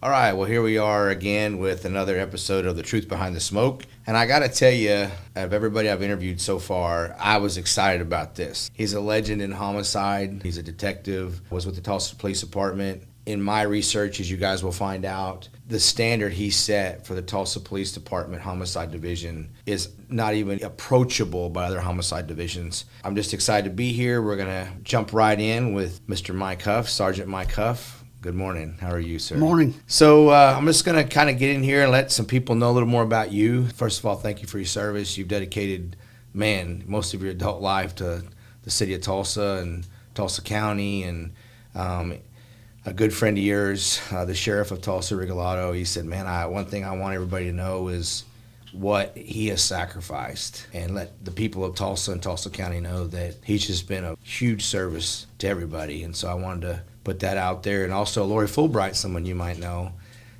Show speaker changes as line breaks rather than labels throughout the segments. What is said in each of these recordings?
All right, well, here we are again with another episode of The Truth Behind the Smoke. And I got to tell you, of everybody I've interviewed so far, I was excited about this. He's a legend in homicide. He's a detective, was with the Tulsa Police Department. In my research, as you guys will find out, the standard he set for the Tulsa Police Department Homicide Division is not even approachable by other homicide divisions. I'm just excited to be here. We're going to jump right in with Mr. Mike Huff, Sergeant Mike Huff. Good morning. How are you, sir?
Morning.
So I'm just going to kind of get in here and let some people know a little more about you. First of all, thank you for your service. You've dedicated, most of your adult life to the city of Tulsa and Tulsa County. And a good friend of yours, the sheriff of Tulsa, Regalado, he said, one thing I want everybody to know is what he has sacrificed, and let the people of Tulsa and Tulsa County know that he's just been a huge service to everybody. And so I wanted to put that out there. And also Lori Fulbright, someone you might know,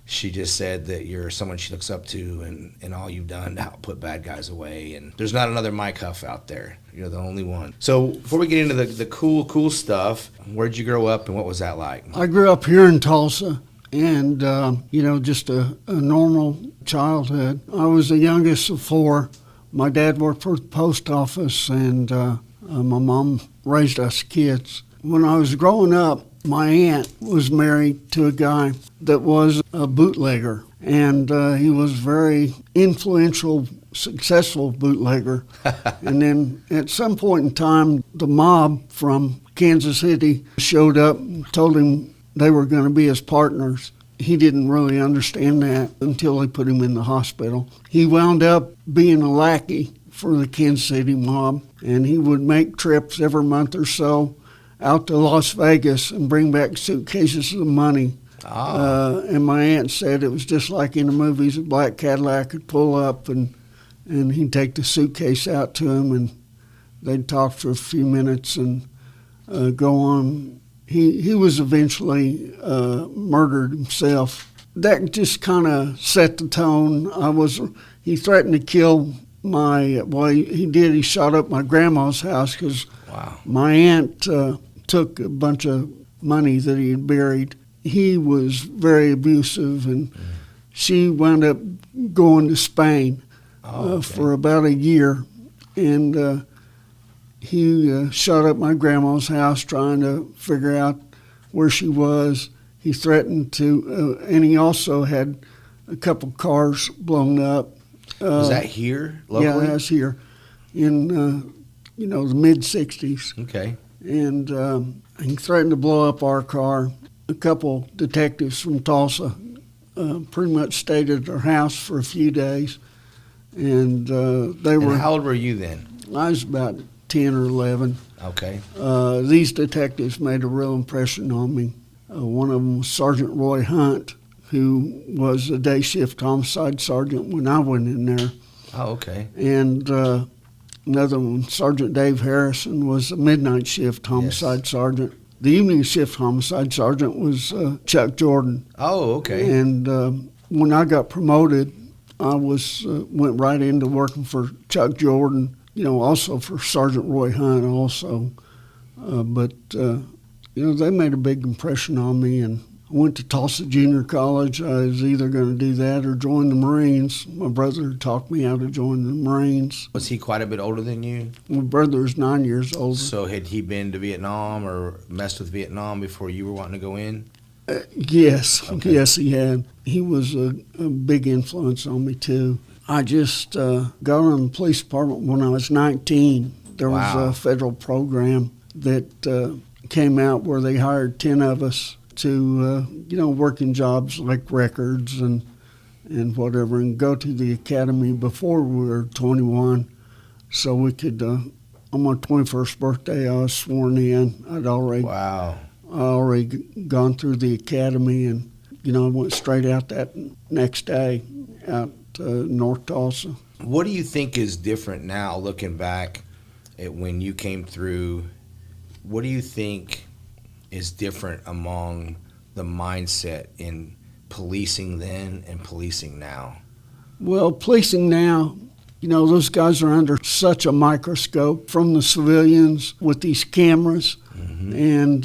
she just said that you're someone she looks up to and all you've done to help put bad guys away. And there's not another Mike Huff out there. You're the only one. So before we get into the cool stuff, where'd you grow up and what was that like?
I grew up here in Tulsa and, just a normal childhood. I was the youngest of four. My dad worked for the post office and my mom raised us kids. When I was growing up, my aunt was married to a guy that was a bootlegger, and he was very influential, successful bootlegger. And then at some point in time, the mob from Kansas City showed up and told him they were going to be his partners. He didn't really understand that until they put him in the hospital. He wound up being a lackey for the Kansas City mob, and he would make trips every month or so out to Las Vegas and bring back suitcases of money. And my aunt said it was just like in the movies, a black Cadillac would pull up and he'd take the suitcase out to him and they'd talk for a few minutes and go on. He was eventually murdered himself. That just kind of set the tone. He threatened to kill he did. He shot up my grandma's house because my aunt took a bunch of money that he had buried. He was very abusive, and she wound up going to Spain for about a year. And he shot up my grandma's house trying to figure out where she was. He threatened to, and he also had a couple cars blown up.
Was that here locally?
Yeah, that's here in, the mid-'60s.
Okay.
And he threatened to blow up our car. A couple detectives from Tulsa pretty much stayed at our house for a few days. And they were...
And how old were you then?
I was about 10 or 11.
Okay.
These detectives made a real impression on me. One of them was Sergeant Roy Hunt, who was a day shift homicide sergeant when I went in there.
Oh, okay.
And another one, Sergeant Dave Harrison, was a midnight shift homicide sergeant. The evening shift homicide sergeant was Chuck Jordan.
Oh, okay.
And when I got promoted, I went right into working for Chuck Jordan, also for Sergeant Roy Hunt also. But they made a big impression on me, and I went to Tulsa Junior College. I was either going to do that or join the Marines. My brother talked me out of joining the Marines.
Was he quite a bit older than you?
My brother was 9 years older.
So had he been to Vietnam or messed with Vietnam before you were wanting to go in?
Yes.
Okay.
Yes, he had. He was a big influence on me, too. I just got on the police department when I was 19. There was a federal program that came out where they hired 10 of us to, work in jobs like records and whatever, and go to the academy before we were 21 so we could, on my 21st birthday, I was sworn in. I'd already gone through the academy, and, I went straight out that next day out North Tulsa.
What do you think is different now, looking back at when you came through? What do you think is different among the mindset in policing then and policing now?
Well, policing now, those guys are under such a microscope from the civilians with these cameras, and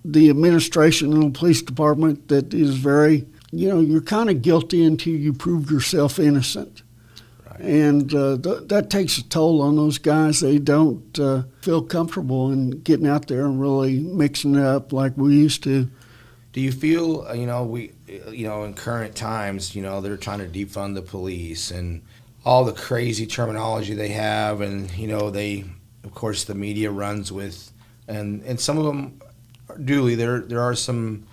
the administration in the police department that is very you're kind of guilty until you prove yourself innocent.
Right.
And that takes a toll on those guys. They don't feel comfortable in getting out there and really mixing it up like we used to.
Do you feel, in current times, they're trying to defund the police and all the crazy terminology they have, and, of course, the media runs with, and some of them, duly, there are some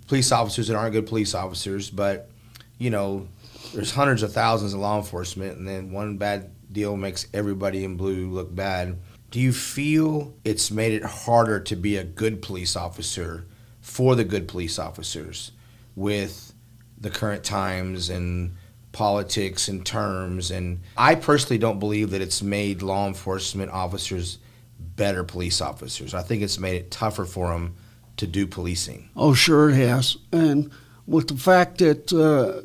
police officers that aren't good police officers, but, there's hundreds of thousands of law enforcement, and then one bad deal makes everybody in blue look bad. Do you feel it's made it harder to be a good police officer for the good police officers with the current times and politics and terms? And I personally don't believe that it's made law enforcement officers better police officers. I think it's made it tougher for them to do policing.
Oh, sure it has. And with the fact that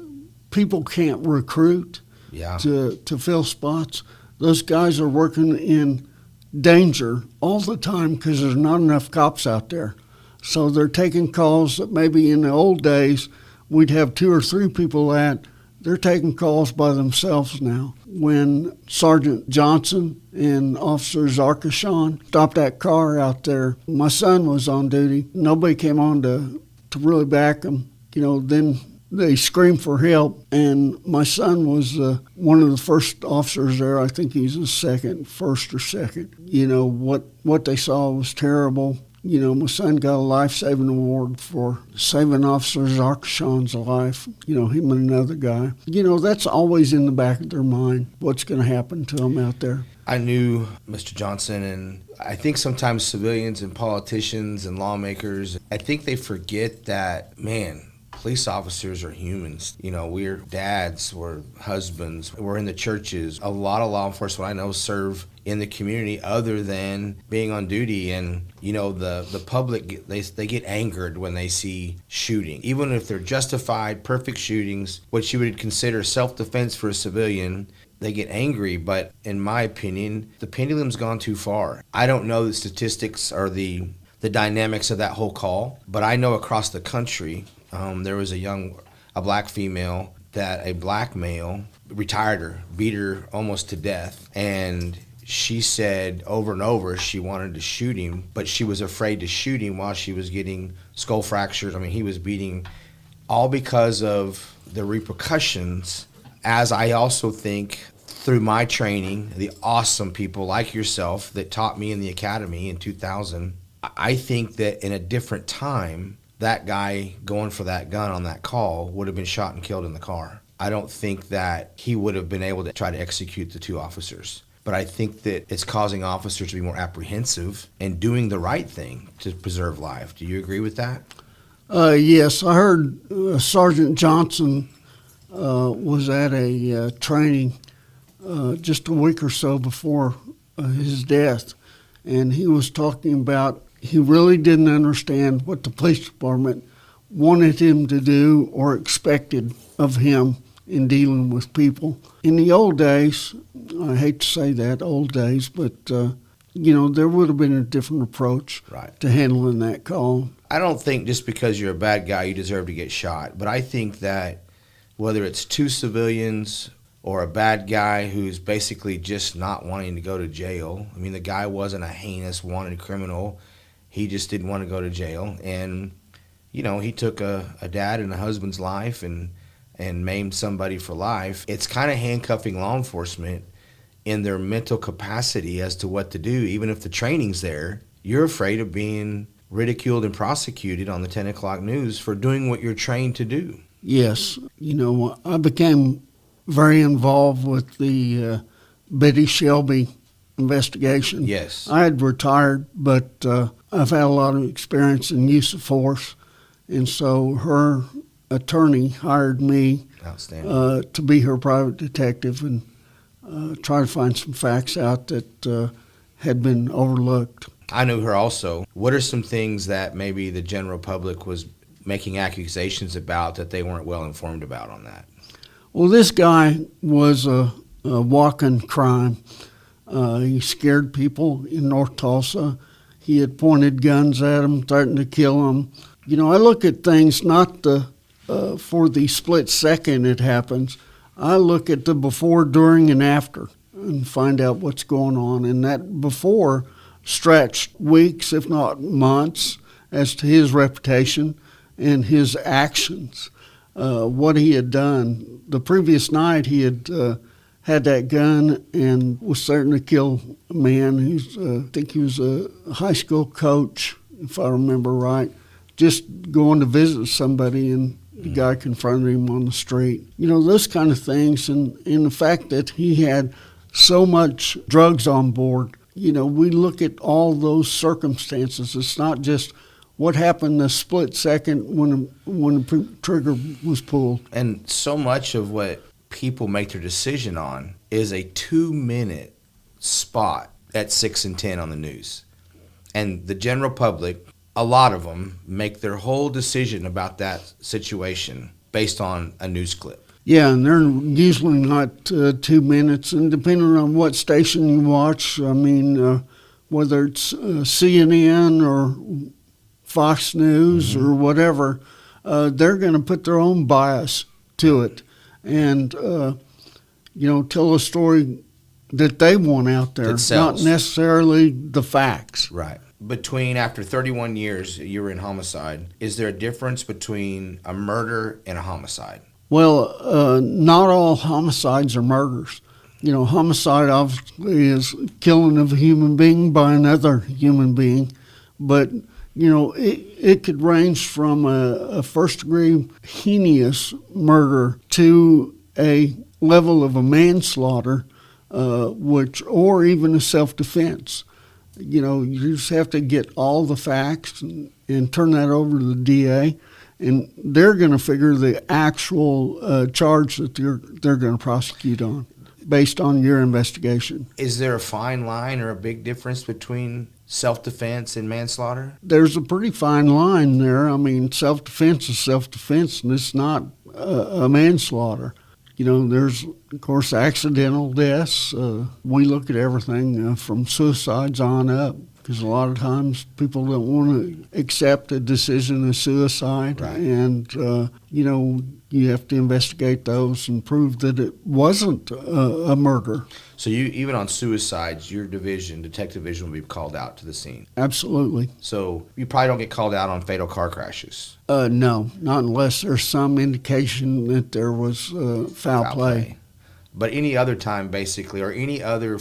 people can't recruit to fill spots, those guys are working in danger all the time because there's not enough cops out there. So they're taking calls that maybe in the old days we'd have 2 or 3 people at. They're taking calls by themselves now. When Sergeant Johnson and Officer Zarkashan stopped that car out there, my son was on duty. Nobody came on to really back him. Then they screamed for help, and my son was one of the first officers there. I think he's the first or second. What they saw was terrible. My son got a life-saving award for saving Officer Zarkashan's life, him and another guy. That's always in the back of their mind, what's going to happen to them out there.
I knew Mr. Johnson, and I think sometimes civilians and politicians and lawmakers, I think they forget that, police officers are humans. We're dads, we're husbands, we're in the churches. A lot of law enforcement I know serve in the community other than being on duty. And, the public, they get angered when they see shooting. Even if they're justified, perfect shootings, what you would consider self-defense for a civilian, they get angry. But in my opinion, the pendulum's gone too far. I don't know the statistics or the dynamics of that whole call, but I know across the country, there was a black female that a black male retired her, beat her almost to death. And she said over and over she wanted to shoot him, but she was afraid to shoot him while she was getting skull fractures. He was beating, all because of the repercussions. As I also think through my training, the awesome people like yourself that taught me in the academy in 2000, I think that in a different time, that guy going for that gun on that call would have been shot and killed in the car. I don't think that he would have been able to try to execute the 2 officers. But I think that it's causing officers to be more apprehensive and doing the right thing to preserve life. Do you agree with that?
Yes, I heard Sergeant Johnson was at a training just a week or so before his death, and he was talking about he really didn't understand what the police department wanted him to do or expected of him in dealing with people. In the old days, I hate to say that, old days, but, there would have been a different approach to handling that call.
I don't think just because you're a bad guy you deserve to get shot, but I think that whether it's 2 civilians or a bad guy who's basically just not wanting to go to jail, the guy wasn't a heinous, wanted criminal. He just didn't want to go to jail, and he took a dad and a husband's life and maimed somebody for life. It's kind of handcuffing law enforcement in their mental capacity as to what to do. Even if the training's there, you're afraid of being ridiculed and prosecuted on the 10 o'clock news for doing what you're trained to do.
Yes, I became very involved with the Betty Shelby investigation.
Yes.
I had retired, but I've had a lot of experience in use of force, and so her attorney hired me to be her private detective and try to find some facts out that had been overlooked.
I knew her also. What are some things that maybe the general public was making accusations about that they weren't well informed about on that?
Well, this guy was a walking crime. He scared people in North Tulsa. He had pointed guns at them, threatened to kill them. I look at things not the for the split second it happens, I look at the before, during, and after and find out what's going on. And that before stretched weeks, if not months, as to his reputation and his actions, what he had done. The previous night he had had that gun and was certain to kill a man. I think he was a high school coach, if I remember right, just going to visit somebody, and the guy confronted him on the street. You know, those kind of things, and the fact that he had so much drugs on board. You know, we look at all those circumstances. It's not just what happened the split second when the trigger was pulled.
And so much of what people make their decision on is a 2-minute spot at 6 and 10 on the news. And the general public, a lot of them, make their whole decision about that situation based on a news clip.
Yeah, and they're usually not 2 minutes. And depending on what station you watch, I mean, whether it's CNN or Fox News or whatever, they're going to put their own bias to it and, tell a story that they want out there, not necessarily the facts.
Right. After 31 years you were in homicide, is there a difference between a murder and a homicide?
Well, not all homicides are murders. You know, homicide obviously is killing of a human being by another human being, but you know, it could range from a first-degree heinous murder to a level of a manslaughter, or even a self-defense. You know, you just have to get all the facts and turn that over to the DA, and they're going to figure the actual charge that they're going to prosecute on based on your investigation.
Is there a fine line or a big difference between self-defense and manslaughter?
There's a pretty fine line there. I mean, self-defense is self-defense, and it's not a manslaughter. You know, there's, of course, accidental deaths. We look at everything from suicides on up, because a lot of times people don't want to accept a decision of suicide.
Right.
And, you have to investigate those and prove that it wasn't a murder.
So you, even on suicides, your division, detective division, will be called out to the scene?
Absolutely.
So you probably don't get called out on fatal car crashes?
No, not unless there's some indication that there was foul play.
But any other time, basically, or any other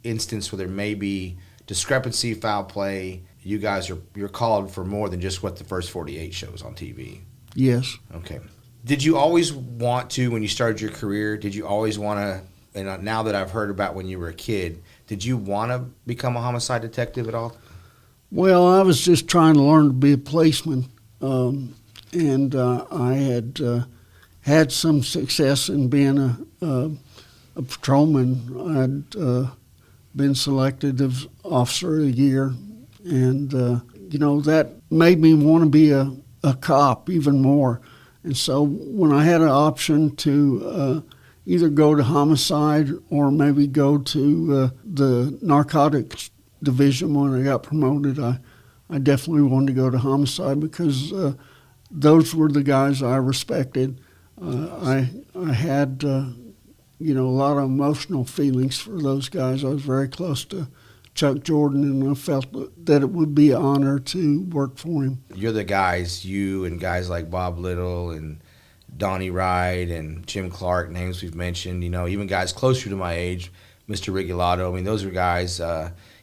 instance where there may be discrepancy, foul play, you're called for more than just what the first 48 shows on TV?
Yes.
Okay. Did you always want to, when you started your career, did you always want to, and now that I've heard about when you were a kid, did you want to become a homicide detective at all?
Well, I was just trying to learn to be a policeman, and I had had some success in being a patrolman. I'd been selected as Officer of the Year, and, that made me want to be a cop even more. And so when I had an option to either go to homicide or maybe go to the narcotics division when I got promoted, I definitely wanted to go to homicide because those were the guys I respected. I had, a lot of emotional feelings for those guys. I was very close to Chuck Jordan, and I felt that it would be an honor to work for him.
You're the guys, you and guys like Bob Little and Donnie Wright and Jim Clark, names we've mentioned, even guys closer to my age, Mr. Rigulato. I mean, those are guys,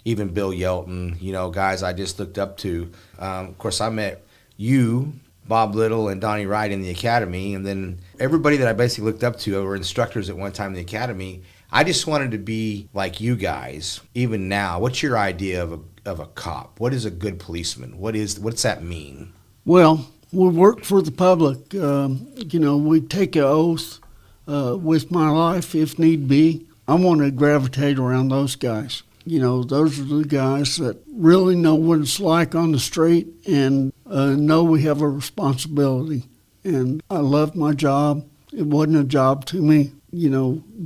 even Bill Yelton, guys I just looked up to. Of course, I met you, Bob Little, and Donnie Wright in the academy, and then everybody that I basically looked up to were instructors at one time in the academy. I just wanted to be like you guys, even now. What's your idea of a cop? What is a good policeman? What's that mean?
Well, we work for the public. We take an oath with my life if need be. I want to gravitate around those guys. Those are the guys that really know what it's like on the street and know we have a responsibility. And I love my job. It wasn't a job to me.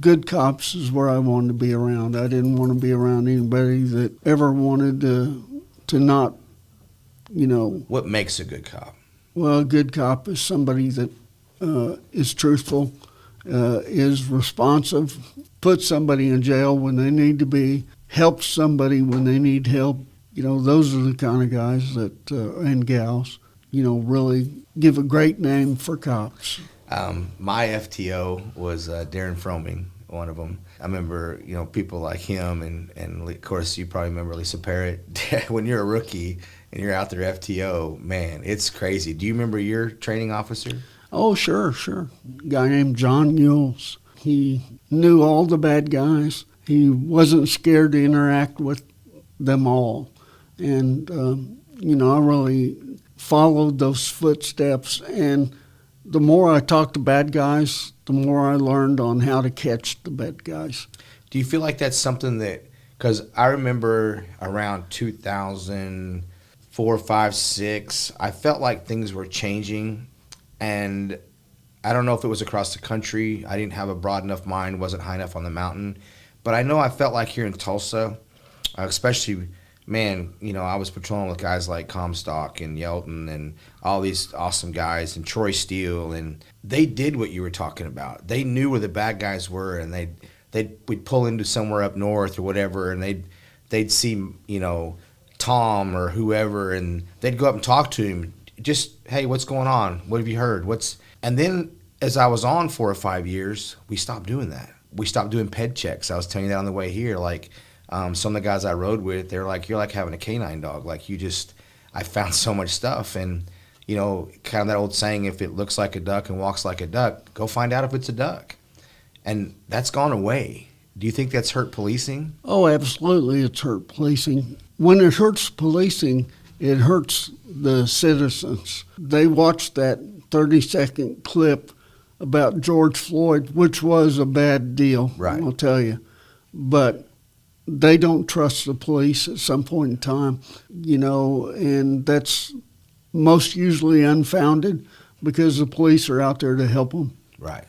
Good cops is where I wanted to be around. I didn't want to be around anybody that ever wanted to not,
What makes a good cop?
Well, a good cop is somebody that is truthful, is responsive, puts somebody in jail when they need to be, helps somebody when they need help. Those are the kind of guys that and gals, really give a great name for cops.
My FTO was Darren Froming, one of them. I remember, people like him, and of course you probably remember Lisa Parrott. When you're a rookie and you're out there FTO, man, it's crazy. Do you remember your training officer?
Oh, sure. A guy named John Mules. He knew all the bad guys. He wasn't scared to interact with them all. And, I really followed those footsteps. And the more I talked to bad guys, the more I learned on how to catch the bad guys.
Do you feel like that's something that, because I remember around 2004, 5, 6, I felt like things were changing. And I don't know if it was across the country. I didn't have a broad enough mind, wasn't high enough on the mountain. But I know I felt like here in Tulsa, especially, man, I was patrolling with guys like Comstock and Yelton and all these awesome guys and Troy Steele, and they did what you were talking about. They knew where the bad guys were, and we'd pull into somewhere up north or whatever, and they'd see, Tom or whoever, and they'd go up and talk to him. Just, hey, what's going on? What have you heard? And then as I was on 4 or 5 years, we stopped doing that. We stopped doing ped checks. I was telling you that on the way here. Like, some of the guys I rode with, they're like, you're like having a canine dog. Like, I found so much stuff. And, kind of that old saying, if it looks like a duck and walks like a duck, go find out if it's a duck. And that's gone away. Do you think that's hurt policing?
Oh, absolutely, it's hurt policing. When it hurts policing, it hurts the citizens. They watched that 30-second clip about George Floyd, which was a bad deal,
right.
I'll tell you. But they don't trust the police at some point in time, and that's most usually unfounded because the police are out there to help them.
Right.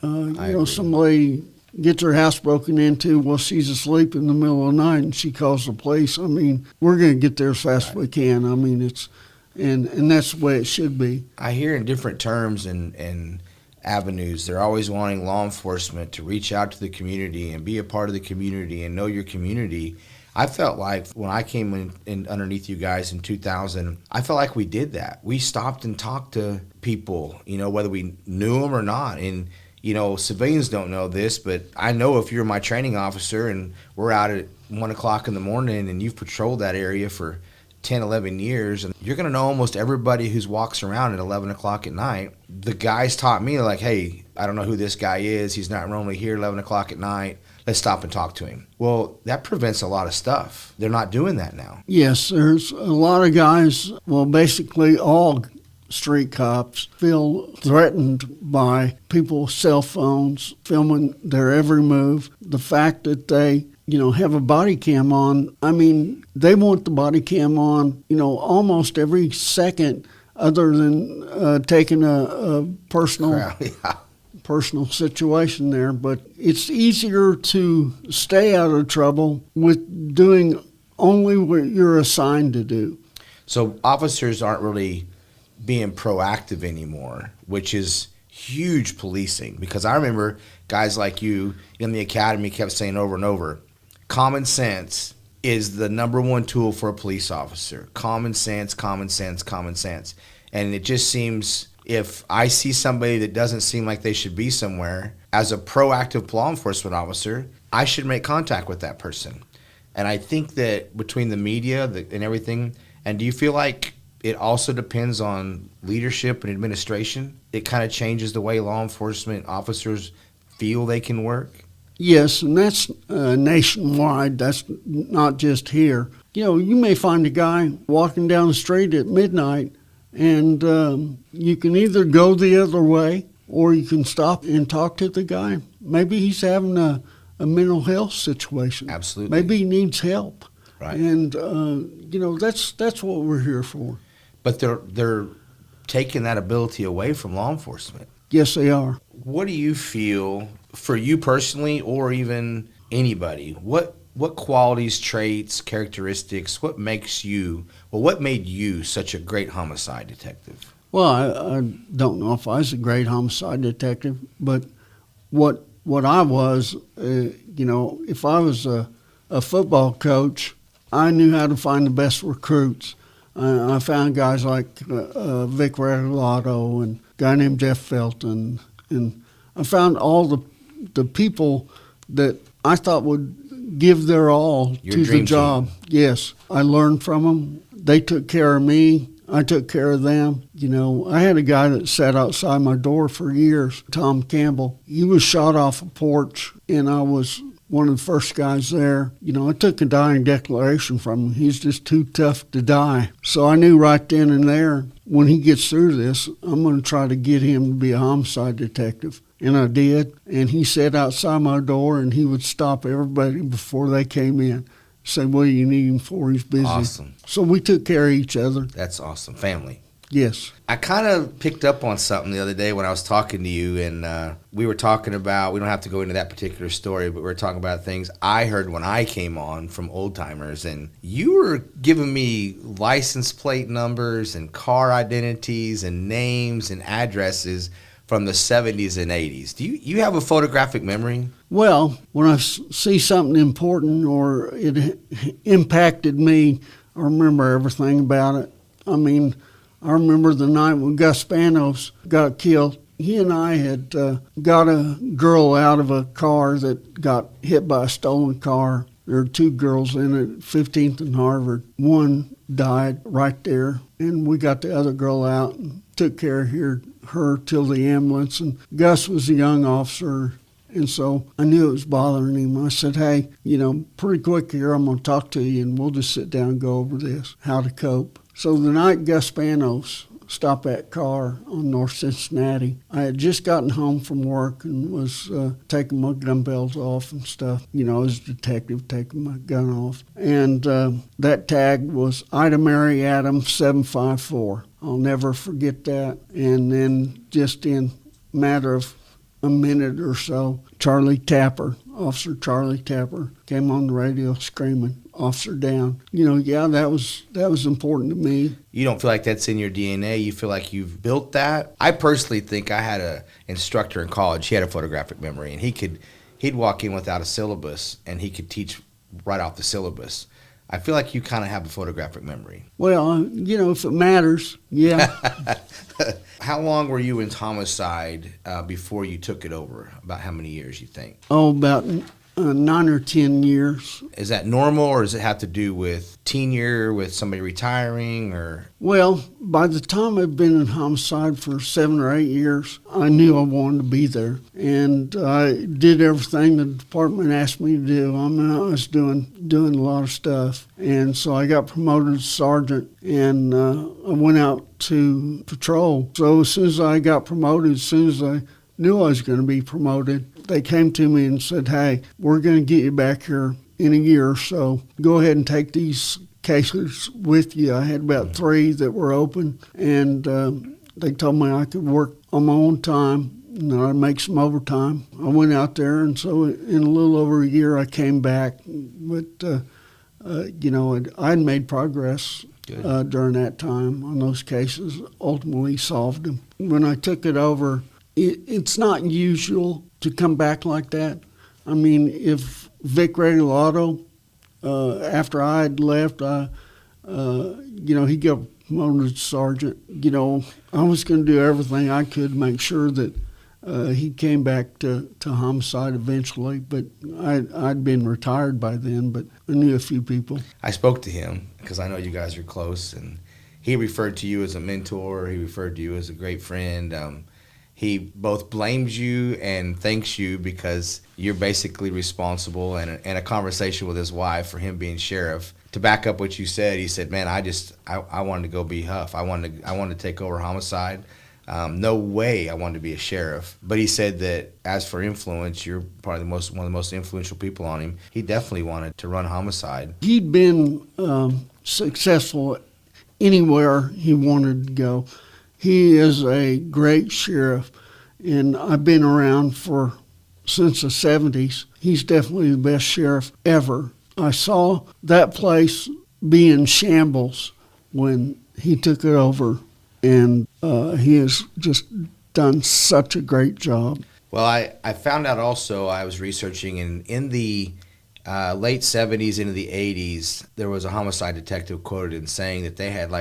Somebody gets her house broken into while she's asleep in the middle of the night and she calls the police. I mean, we're going to get there as fast as we can. I mean, it's and that's the way it should be.
I hear in different terms and avenues, they're always wanting law enforcement to reach out to the community and be a part of the community and know your community. I felt like when I came in underneath you guys in 2000, I felt like we did that. We stopped and talked to people, whether we knew them or not. And, civilians don't know this, but I know if you're my training officer and we're out at 1 o'clock in the morning and you've patrolled that area for 10, 11 years, and you're going to know almost everybody who walks around at 11 o'clock at night. The guys taught me, like, hey, I don't know who this guy is. He's not normally here 11 o'clock at night. Let's stop and talk to him. Well, that prevents a lot of stuff. They're not doing that now.
Yes, there's a lot of guys, basically all street cops feel threatened by people's cell phones filming their every move. The fact that they have a body cam on. I mean, they want the body cam on, almost every second other than taking a personal situation there. But it's easier to stay out of trouble with doing only what you're assigned to do.
So officers aren't really being proactive anymore, which is huge policing. Because I remember guys like you in the academy kept saying over and over, common sense is the number one tool for a police officer. Common sense, common sense, common sense. And it just seems if I see somebody that doesn't seem like they should be somewhere, as a proactive law enforcement officer, I should make contact with that person. And I think that between the media and everything, and do you feel like it also depends on leadership and administration? It kind of changes the way law enforcement officers feel they can work?
Yes, and that's nationwide. That's not just here. You may find a guy walking down the street at midnight, and you can either go the other way or you can stop and talk to the guy. Maybe he's having a mental health situation.
Absolutely.
Maybe he needs help.
Right.
And, that's what we're here for.
But they're taking that ability away from law enforcement.
Yes, they are.
What do you feel, for you personally or even anybody, what qualities, traits, characteristics, what made you such a great homicide detective?
Well, I don't know if I was a great homicide detective, but what I was, if I was a football coach, I knew how to find the best recruits. I found guys like Vic Regalado and a guy named Jeff Felton, and I found all the people that I thought would give their all to the job.
Team.
Yes, I learned from them. They took care of me. I took care of them. I had a guy that sat outside my door for years, Tom Campbell. He was shot off a porch, and I was one of the first guys there. I took a dying declaration from him. He's just too tough to die. So I knew right then and there, when he gets through this, I'm going to try to get him to be a homicide detective. And I did. And he sat outside my door, and he would stop everybody before they came in. Say, what do you need him for? He's busy.
Awesome.
So we took care of each other.
That's awesome. Family.
Yes.
I kind of picked up on something the other day when I was talking to you, and we were talking about, we don't have to go into that particular story, but we were talking about things I heard when I came on from old timers, and you were giving me license plate numbers and car identities and names and addresses from the 70s and 80s. Do you have a photographic memory?
Well, when I see something important or it impacted me, I remember everything about it. I mean, I remember the night when Gus Spanos got killed. He and I had got a girl out of a car that got hit by a stolen car. There were two girls in it, 15th and Harvard. One died right there, and we got the other girl out and took care of her till the ambulance. And Gus was a young officer, and so I knew it was bothering him. I said, hey, pretty quick here, I'm going to talk to you, and we'll just sit down and go over this, how to cope. So the night Gus Spanos stopped that car on North Cincinnati, I had just gotten home from work and was taking my gun belts off and stuff. As a detective, taking my gun off. And that tag was Ida Mary Adams 754. I'll never forget that. And then just in a matter of a minute or so, Officer Charlie Tapper, came on the radio screaming, officer down. That was important to me.
You don't feel like that's in your DNA? You feel like you've built that? I personally think I had an instructor in college. He had a photographic memory, and he'd walk in without a syllabus, and he could teach right off the syllabus. I feel like you kind of have a photographic memory.
Well, if it matters, yeah.
How long were you in homicide before you took it over? About how many years, you think?
Oh, about 9 or 10 years.
Is that normal, or does it have to do with tenure, with somebody retiring, or?
Well, by the time I'd been in homicide for 7 or 8 years, I knew I wanted to be there. And I did everything the department asked me to do. I was doing a lot of stuff. And so I got promoted to sergeant, and I went out to patrol. So as soon as I got promoted, as soon as I knew I was going to be promoted, they came to me and said, hey, we're going to get you back here in a year or so. Go ahead and take these cases with you. I had about 3 that were open, and they told me I could work on my own time and I'd make some overtime. I went out there, and so in a little over a year I came back. But, I'd made progress during that time on those cases, ultimately solved them. When I took it over, it's not usual to come back like that. I mean, if Vic Regalado, after I had left, he got promoted to sergeant. I was going to do everything I could to make sure that he came back to homicide eventually, but I'd been retired by then, but I knew a few people.
I spoke to him because I know you guys are close, and he referred to you as a mentor. He referred to you as a great friend. He both blames you and thanks you because you're basically responsible, and a conversation with his wife for him being sheriff. To back up what you said, he said, man, I wanted to go be Huff. I wanted to take over homicide. No way I wanted to be a sheriff. But he said that as for influence, you're probably one of the most influential people on him. He definitely wanted to run homicide.
He'd been successful anywhere he wanted to go. He is a great sheriff, and I've been around since the 70s. He's definitely the best sheriff ever. I saw that place be in shambles when he took it over and he has just done such a great job.
Well, I found out also, I was researching, in the late 70s into the 80s, there was a homicide detective quoted in saying that they had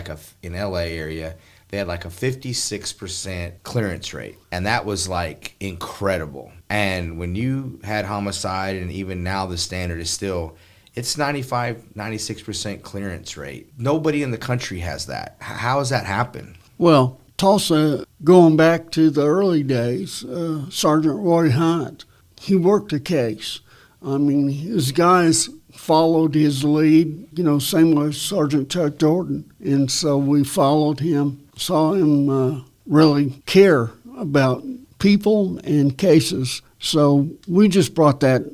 in LA area, they had like a 56% clearance rate. And that was like incredible. And when you had homicide, and even now the standard is still, it's 96% clearance rate. Nobody in the country has that. How has that happened?
Well, Tulsa, going back to the early days, Sergeant Roy Hunt, he worked a case. I mean, his guys followed his lead, same with Sergeant Chuck Jordan. And so we followed him, saw him really care about people and cases. So we just brought that,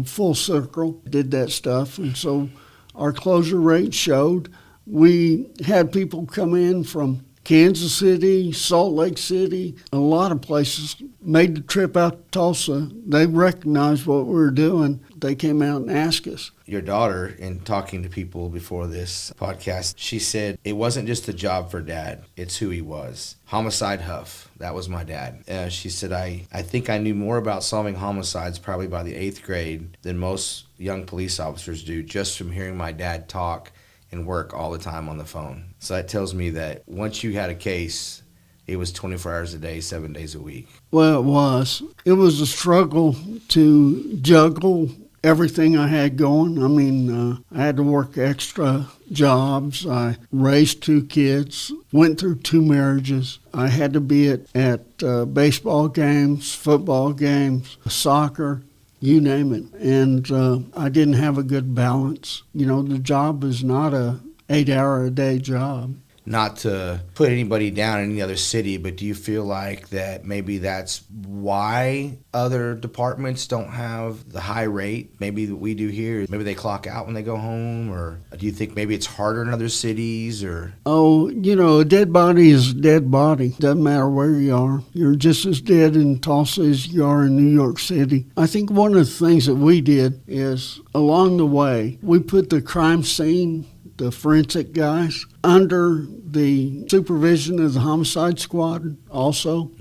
full circle, did that stuff. And so our closure rate showed. We had people come in from Kansas City, Salt Lake City, a lot of places made the trip out to Tulsa. They recognized what we were doing. They came out and asked us.
Your daughter, in talking to people before this podcast, she said it wasn't just a job for Dad, it's who he was. Homicide Huff, that was my dad. She said, I think I knew more about solving homicides probably by the 8th grade than most young police officers do, just from hearing my dad talk and work all the time on the phone. So that tells me that once you had a case, it was 24 hours a day, 7 days a week.
Well, it was. It was a struggle to juggle everything I had going. I mean, I had to work extra jobs. I raised 2 kids, went through 2 marriages. I had to be at baseball games, football games, soccer, you name it. And I didn't have a good balance. The job is not a 8-hour-a-day job.
Not to put anybody down in any other city, but do you feel like that maybe that's why other departments don't have the high rate maybe that we do here? Maybe they clock out when they go home, or do you think maybe it's harder in other cities? Or
a dead body is a dead body. Doesn't matter where you are. You're just as dead in Tulsa as you are in New York City. I think one of the things that we did is, along the way, we put the crime scene, the forensic guys, under the supervision of the homicide squad also.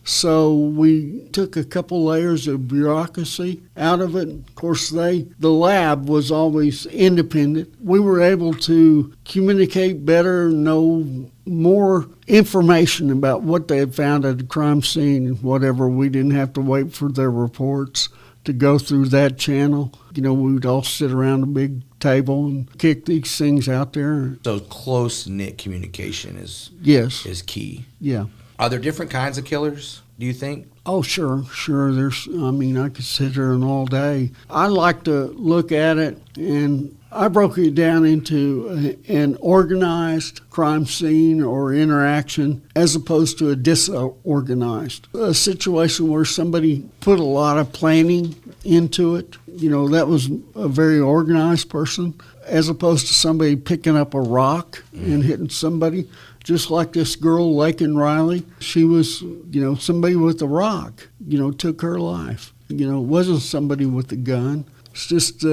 So we took a couple layers of bureaucracy out of it. Of course, the lab was always independent. We were able to communicate better, know more information about what they had found at the crime scene and whatever. We didn't have to wait for their reports to go through that channel. We would all sit around a big table and kick these things out there.
So close-knit communication is key.
Yeah.
Are there different kinds of killers, do you think?
Oh, sure. I could sit here all day. I like to look at it, and I broke it down into an organized crime scene or interaction as opposed to a disorganized. A situation where somebody put a lot of planning into it. That was a very organized person, as opposed to somebody picking up a rock and hitting somebody. Just like this girl, Lakin Riley, she was, somebody with a rock, took her life. It wasn't somebody with a gun. It's just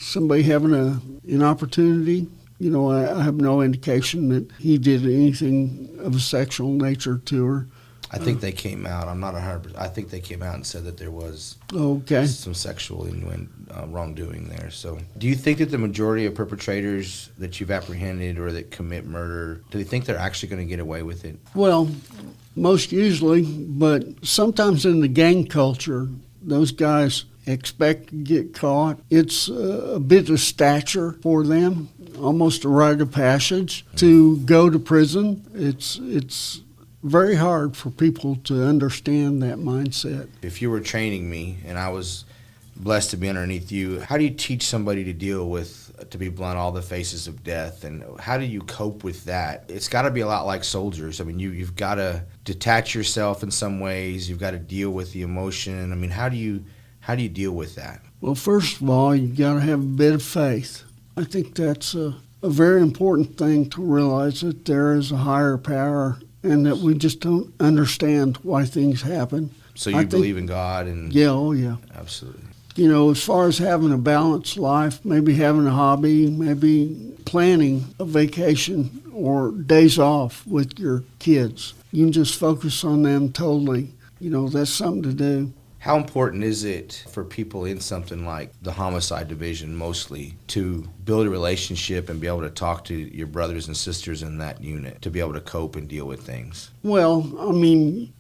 somebody having an opportunity. I have no indication that he did anything of a sexual nature to her.
I think they came out. I'm not 100%. I think they came out and said that there was some sexual wrongdoing there. So, do you think that the majority of perpetrators that you've apprehended or that commit murder, do they think they're actually going to get away with it?
Well, most usually, but sometimes in the gang culture, those guys expect to get caught. It's a bit of stature for them, almost a rite of passage to go to prison. It's very hard for people to understand that mindset.
If you were training me and I was blessed to be underneath you, how do you teach somebody to deal with, to be blunt, all the faces of death, and how do you cope with that? It's got to be a lot like soldiers. I mean, you've got to detach yourself in some ways. You've got to deal with the emotion. I mean, how do you deal with that?
Well, first of all, you got to have a bit of faith. I think that's a very important thing to realize, that there is a higher power and that we just don't understand why things happen.
So you believe in God? And
yeah, oh yeah.
Absolutely.
As far as having a balanced life, maybe having a hobby, maybe planning a vacation or days off with your kids. You can just focus on them totally. That's something to do.
How important is it for people in something like the homicide division mostly to build a relationship and be able to talk to your brothers and sisters in that unit to be able to cope and deal with things?
Well,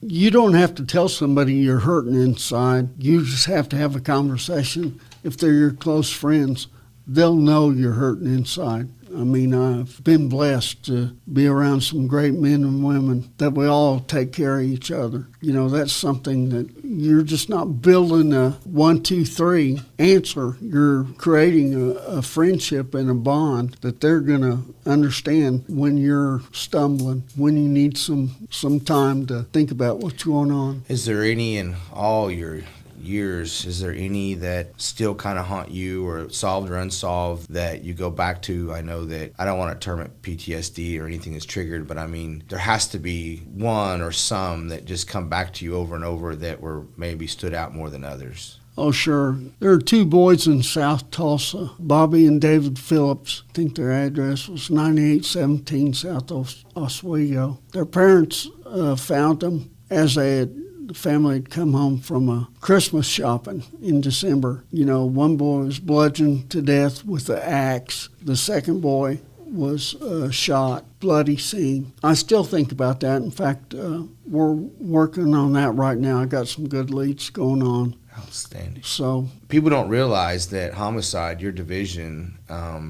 you don't have to tell somebody you're hurting inside. You just have to have a conversation. If they're your close friends, they'll know you're hurting inside. I've been blessed to be around some great men and women that we all take care of each other. That's something that you're just not building a 1, 2, 3 answer. You're creating a friendship and a bond that they're going to understand when you're stumbling, when you need some time to think about what's going on.
Is there any in all your years, is there any that still kind of haunt you or solved or unsolved that you go back to? I know that I don't want to term it PTSD or anything that's triggered, but there has to be one or some that just come back to you over and over that were maybe stood out more than others.
Oh, sure. There are 2 boys in South Tulsa, Bobby and David Phillips. I think their address was 9817 South Oswego. Their parents found them as the family had come home from a Christmas shopping in December. One boy was bludgeoned to death with an axe. The second boy was shot, bloody scene. I still think about that. In fact, we're working on that right now. I got some good leads going on.
Outstanding.
So
people don't realize that homicide, your division,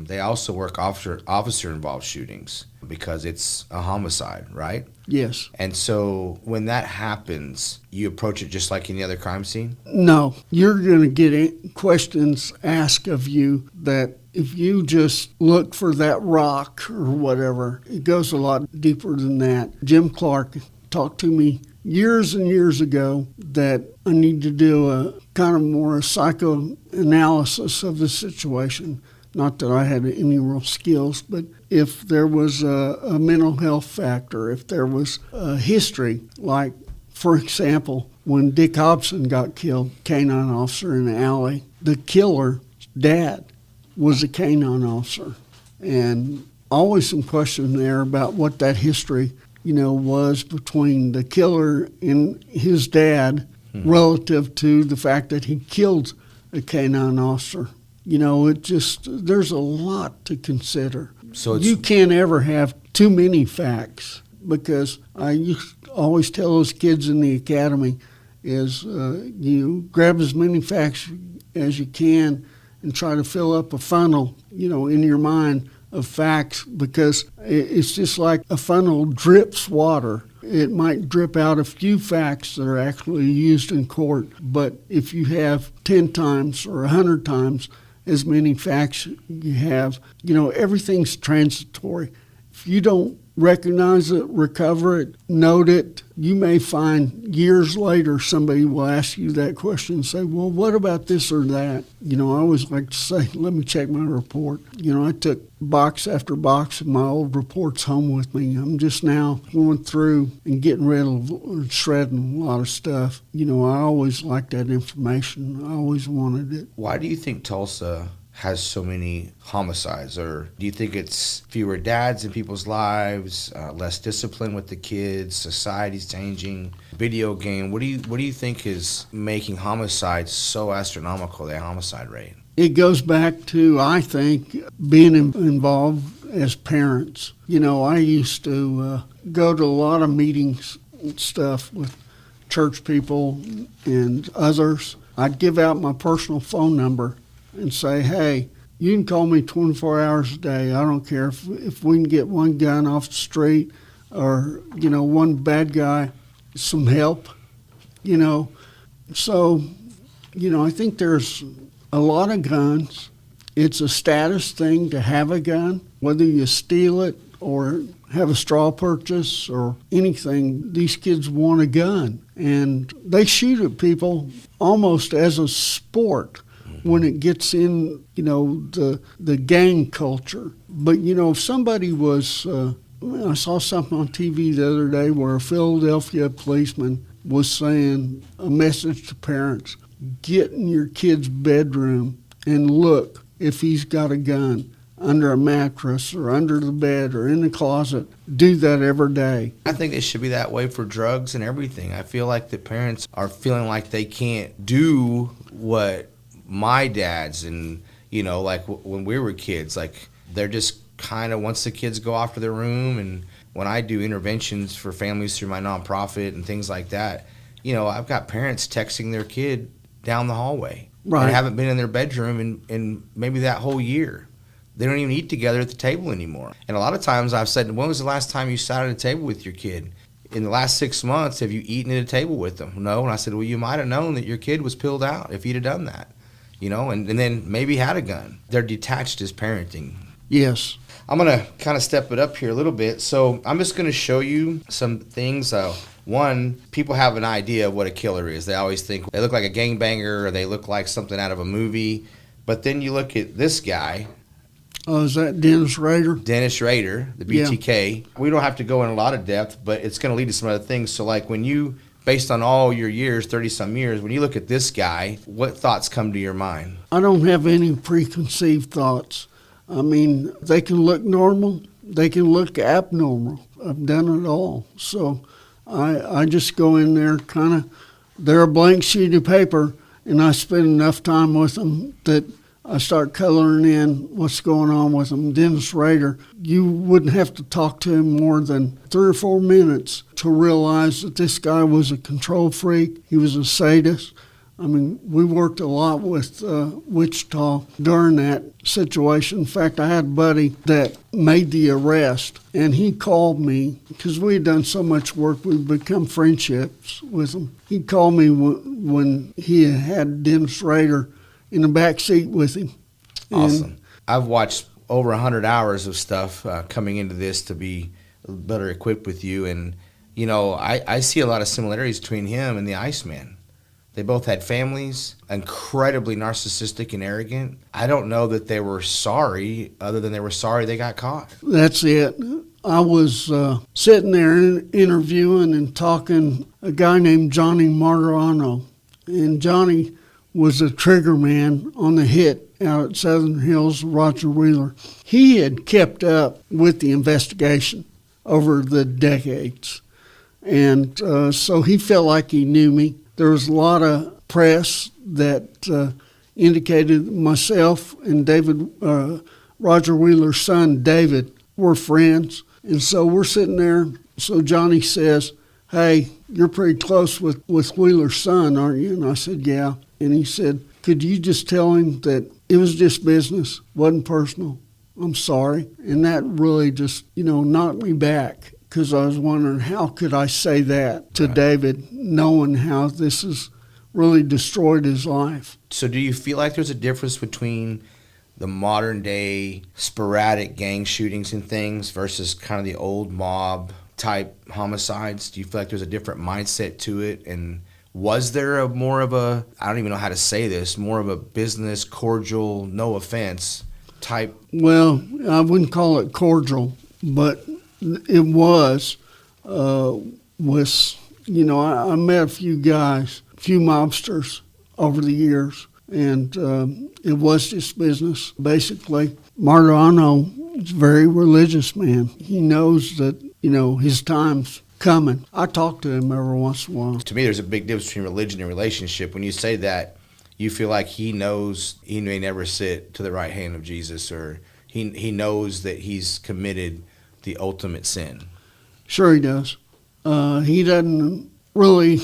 they also work officer-involved shootings because it's a homicide, right?
Yes.
And so when that happens, you approach it just like any other crime scene?
No. You're going to get questions asked of you that if you just look for that rock or whatever, it goes a lot deeper than that. Jim Clark talked to me years and years ago that I need to do a kind of more psychoanalysis of the situation. Not that I had any real skills, but if there was a mental health factor, if there was a history, like, for example, when Dick Hobson got killed, canine officer in the alley, the killer's dad was a canine officer. And always some question there about what that history was between the killer and his dad relative to the fact that he killed a canine officer. There's a lot to consider. So you can't ever have too many facts, because I used to always tell those kids in the academy is you grab as many facts as you can and try to fill up a funnel, in your mind of facts, because it's just like a funnel drips water. It might drip out a few facts that are actually used in court, but if you have 10 times or 100 times as many facts you have, everything's transitory. If you don't recognize it, recover it, note it, you may find years later somebody will ask you that question and say, well, what about this or that? I always like to say, let me check my report. I took box after box of my old reports home with me. I'm just now going through and getting rid of or shredding a lot of stuff. I always liked that information. I always wanted it.
Why do you think Tulsa has so many homicides? Or do you think it's fewer dads in people's lives, less discipline with the kids, society's changing, video game? What do you think is making homicides so astronomical, that homicide rate?
It goes back to, I think, being involved as parents. I used to go to a lot of meetings and stuff with church people and others. I'd give out my personal phone number and say, hey, you can call me 24 hours a day. I don't care if we can get one gun off the street or, one bad guy, some help, So, I think there's a lot of guns. It's a status thing to have a gun, whether you steal it or have a straw purchase or anything. These kids want a gun, and they shoot at people almost as a sport when it gets in, the gang culture. But, if somebody was, I saw something on TV the other day where a Philadelphia policeman was saying a message to parents, get in your kid's bedroom and look if he's got a gun under a mattress or under the bed or in the closet. Do that every day.
I think it should be that way for drugs and everything. I feel like the parents are feeling like they can't do what my dad's and, like when we were kids, like they're just kind of, once the kids go off to their room, and when I do interventions for families through my nonprofit and things like that, I've got parents texting their kid down the hallway.
Right.
And haven't been in their bedroom in maybe that whole year. They don't even eat together at the table anymore. And a lot of times I've said, when was the last time you sat at a table with your kid? In the last 6 months, have you eaten at a table with them? No. And I said, well, you might have known that your kid was pilled out if you'd have done that, and then maybe had a gun. They're detached as parenting.
Yes.
I'm going to kind of step it up here a little bit. So I'm just going to show you some things. One, people have an idea of what a killer is. They always think they look like a gangbanger or they look like something out of a movie. But then you look at this guy.
Oh, is that Dennis Rader?
Dennis Rader, the BTK. Yeah. We don't have to go in a lot of depth, but it's going to lead to some other things. So like when you, based on all your years, 30-some years, when you look at this guy, what thoughts come to your mind?
I don't have any preconceived thoughts. I mean, they can look normal. They can look abnormal. I've done it all. So I just go in there kind of, they're a blank sheet of paper, and I spend enough time with them that I start coloring in what's going on with them. Dennis Rader, you wouldn't have to talk to him more than 3 or 4 minutes to realize that this guy was a control freak. He was a sadist. I mean, we worked a lot with Wichita during that situation. In fact, I had a buddy that made the arrest, and he called me because we had done so much work. We'd become friendships with him. He called me when he had Dennis Rader in the back seat with him.
Awesome. I've watched over 100 hours of stuff coming into this to be better equipped with you. And, I see a lot of similarities between him and the Iceman. They both had families, incredibly narcissistic and arrogant. I don't know that they were sorry, other than they were sorry they got caught.
That's it. I was sitting there interviewing and talking a guy named Johnny Martirano. And Johnny was a trigger man on the hit out at Southern Hills, Roger Wheeler. He had kept up with the investigation over the decades. And so he felt like he knew me. There was a lot of press that indicated myself and David, Roger Wheeler's son, David, were friends. And so we're sitting there. So Johnny says, hey, you're pretty close with Wheeler's son, aren't you? And I said, yeah. And he said, could you just tell him that it was just business, wasn't personal? I'm sorry. And that really just, knocked me back, because I was wondering, how could I say that to David, knowing how this has really destroyed his life?
So do you feel like there's a difference between the modern day sporadic gang shootings and things versus kind of the old mob type homicides? Do you feel like there's a different mindset to it? And was there more of a, I don't even know how to say this, more of a business, cordial, no offense type?
Well, I wouldn't call it cordial, but it was. I met a few guys, a few mobsters over the years, and it was just business, basically. Martirano is a very religious man. He knows that, his time's coming. I talk to him every once in a while.
To me, there's a big difference between religion and relationship. When you say that, you feel like he knows he may never sit to the right hand of Jesus, or he knows that he's committed the ultimate sin.
Sure he does. He doesn't really,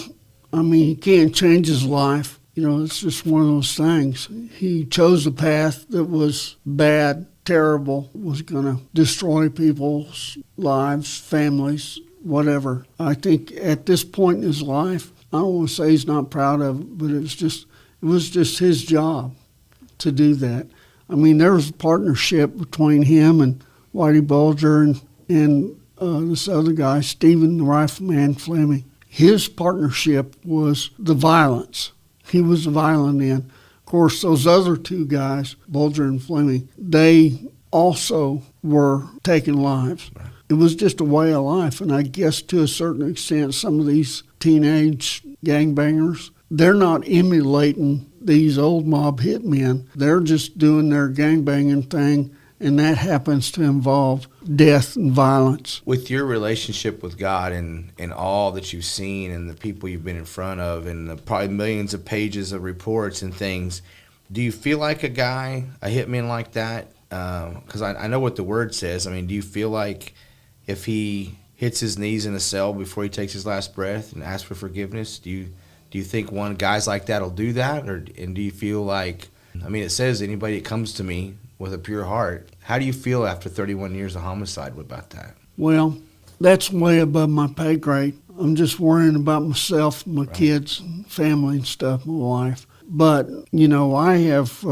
he can't change his life. It's just one of those things. He chose a path that was bad, terrible, was going to destroy people's lives, families, whatever. I think at this point in his life, I don't want to say he's not proud of it, but it was just his job to do that. There was a partnership between him and Whitey Bulger and this other guy, Stephen the Rifleman Fleming. His partnership was the violence. He was the violent end. Of course, those other two guys, Bulger and Fleming, they also were taking lives. Right. It was just a way of life, and I guess to a certain extent some of these teenage gangbangers they're not emulating these old mob hitmen. They're just doing their gangbanging thing, and that happens to involve death and violence.
With your relationship with God and all that you've seen and the people you've been in front of and the probably millions of pages of reports and things, do you feel like a hitman like that? Because I know what the word says. I mean, do you feel like if he hits his knees in a cell before he takes his last breath and asks for forgiveness, do you think guys like that will do that? And do you feel like, I mean, it says anybody that comes to me with a pure heart. How do you feel after 31 years of homicide about that?
Well, that's way above my pay grade. I'm just worrying about myself, my kids, family and stuff, my wife. But, I have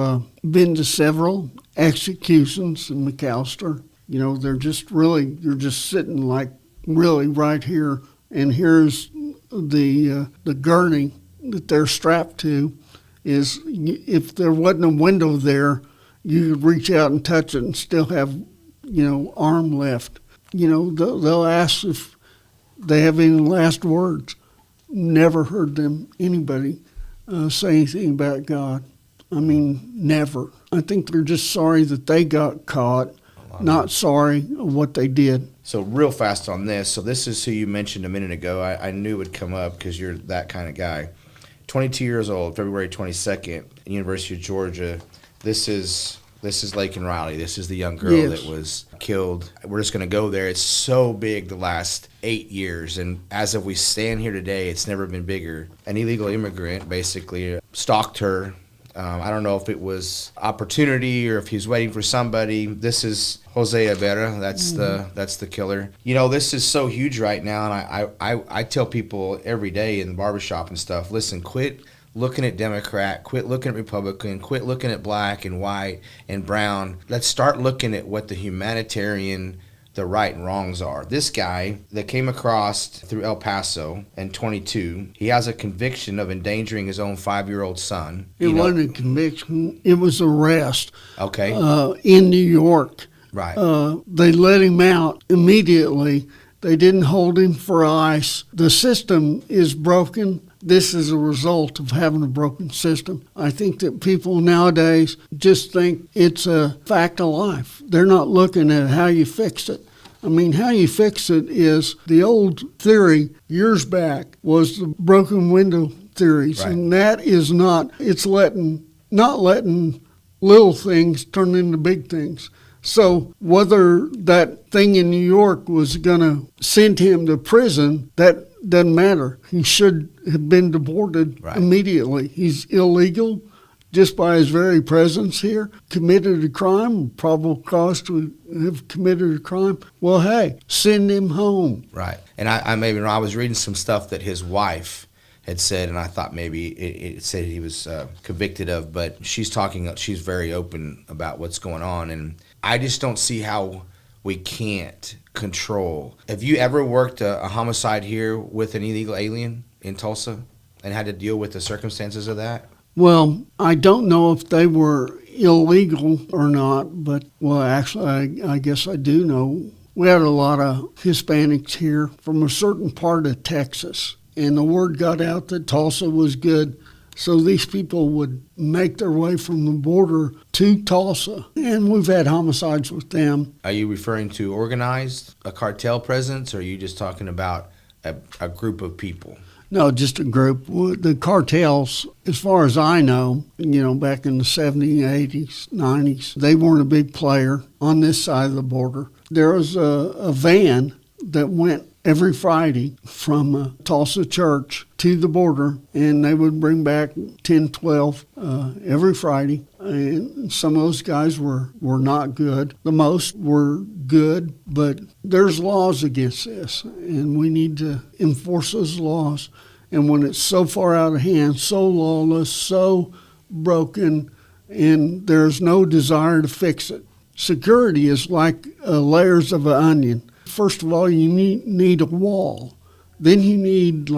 been to several executions in McAllister. You're just sitting like really right here, and here's the gurney that they're strapped to. Is if there wasn't a window there, you could reach out and touch it and still have, arm left. They'll ask if they have any last words. Never heard anybody say anything about God. I mean, never. I think they're just sorry that they got caught, not sorry of what they did.
So real fast on this. So this is who you mentioned a minute ago. I knew it would come up because you're that kind of guy. 22 years old, February 22nd, University of Georgia. This is Laken Riley. This is the young girl that was killed. We're just going to go there. It's so big the last 8 years, and as of we stand here today, it's never been bigger. An illegal immigrant basically stalked her. I don't know if it was opportunity or if he was waiting for somebody. This is Jose Avera. That's the killer. This is so huge right now, and I tell people every day in the barbershop and stuff, listen, quit looking at Democrat, quit looking at Republican, quit looking at black and white and brown. Let's start looking at what the humanitarian, the right and wrongs are. This guy that came across through El Paso in 22, he has a conviction of endangering his own 5-year-old son.
It wasn't a conviction. It was arrest.
Okay.
In New York.
Right.
They let him out immediately. They didn't hold him for ICE. The system is broken. This is a result of having a broken system. I think that people nowadays just think it's a fact of life. They're not looking at how you fix it. I mean, how you fix it is the old theory years back was the broken window theories. Right. And that is not letting little things turn into big things. So whether that thing in New York was going to send him to prison, that doesn't matter. He should have been deported immediately. He's illegal just by his very presence here, committed a crime, probable cause to have committed a crime. Well, hey, send him home.
Right. And I was reading some stuff that his wife had said, and I thought maybe it said he was convicted of, but she's very open about what's going on, and I just don't see how we can't control. Have you ever worked a homicide here with an illegal alien in Tulsa and had to deal with the circumstances of that?
Well, I don't know if they were illegal or not, but, actually, I guess I do know. We had a lot of Hispanics here from a certain part of Texas, and the word got out that Tulsa was good. So these people would make their way from the border to Tulsa, and we've had homicides with them.
Are you referring to organized, a cartel presence, or are you just talking about a group of people?
No, just a group. The cartels, as far as I know, back in the 70s, 80s, 90s, they weren't a big player on this side of the border. There was a van that went every Friday from Tulsa Church to the border, and they would bring back 10, 12 every Friday. And some of those guys were not good. The most were good, but there's laws against this, and we need to enforce those laws. And when it's so far out of hand, so lawless, so broken, and there's no desire to fix it. Security is like layers of an onion. First of all, you need a wall. Then you need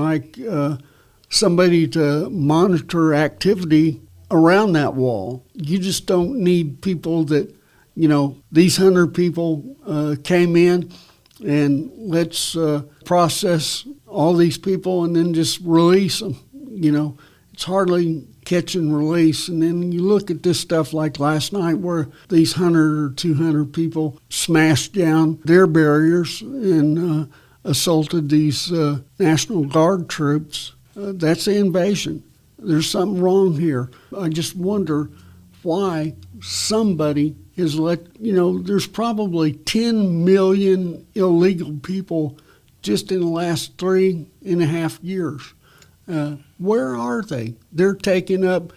somebody to monitor activity around that wall. You just don't need people that, these 100 people came in and let's process all these people and then just release them. It's hardly catch and release. And then you look at this stuff like last night where these 100 or 200 people smashed down their barriers and assaulted these National Guard troops. That's the invasion. There's something wrong here. I just wonder why somebody has there's probably 10 million illegal people just in the last 3.5 years. Where are they? They're taking up,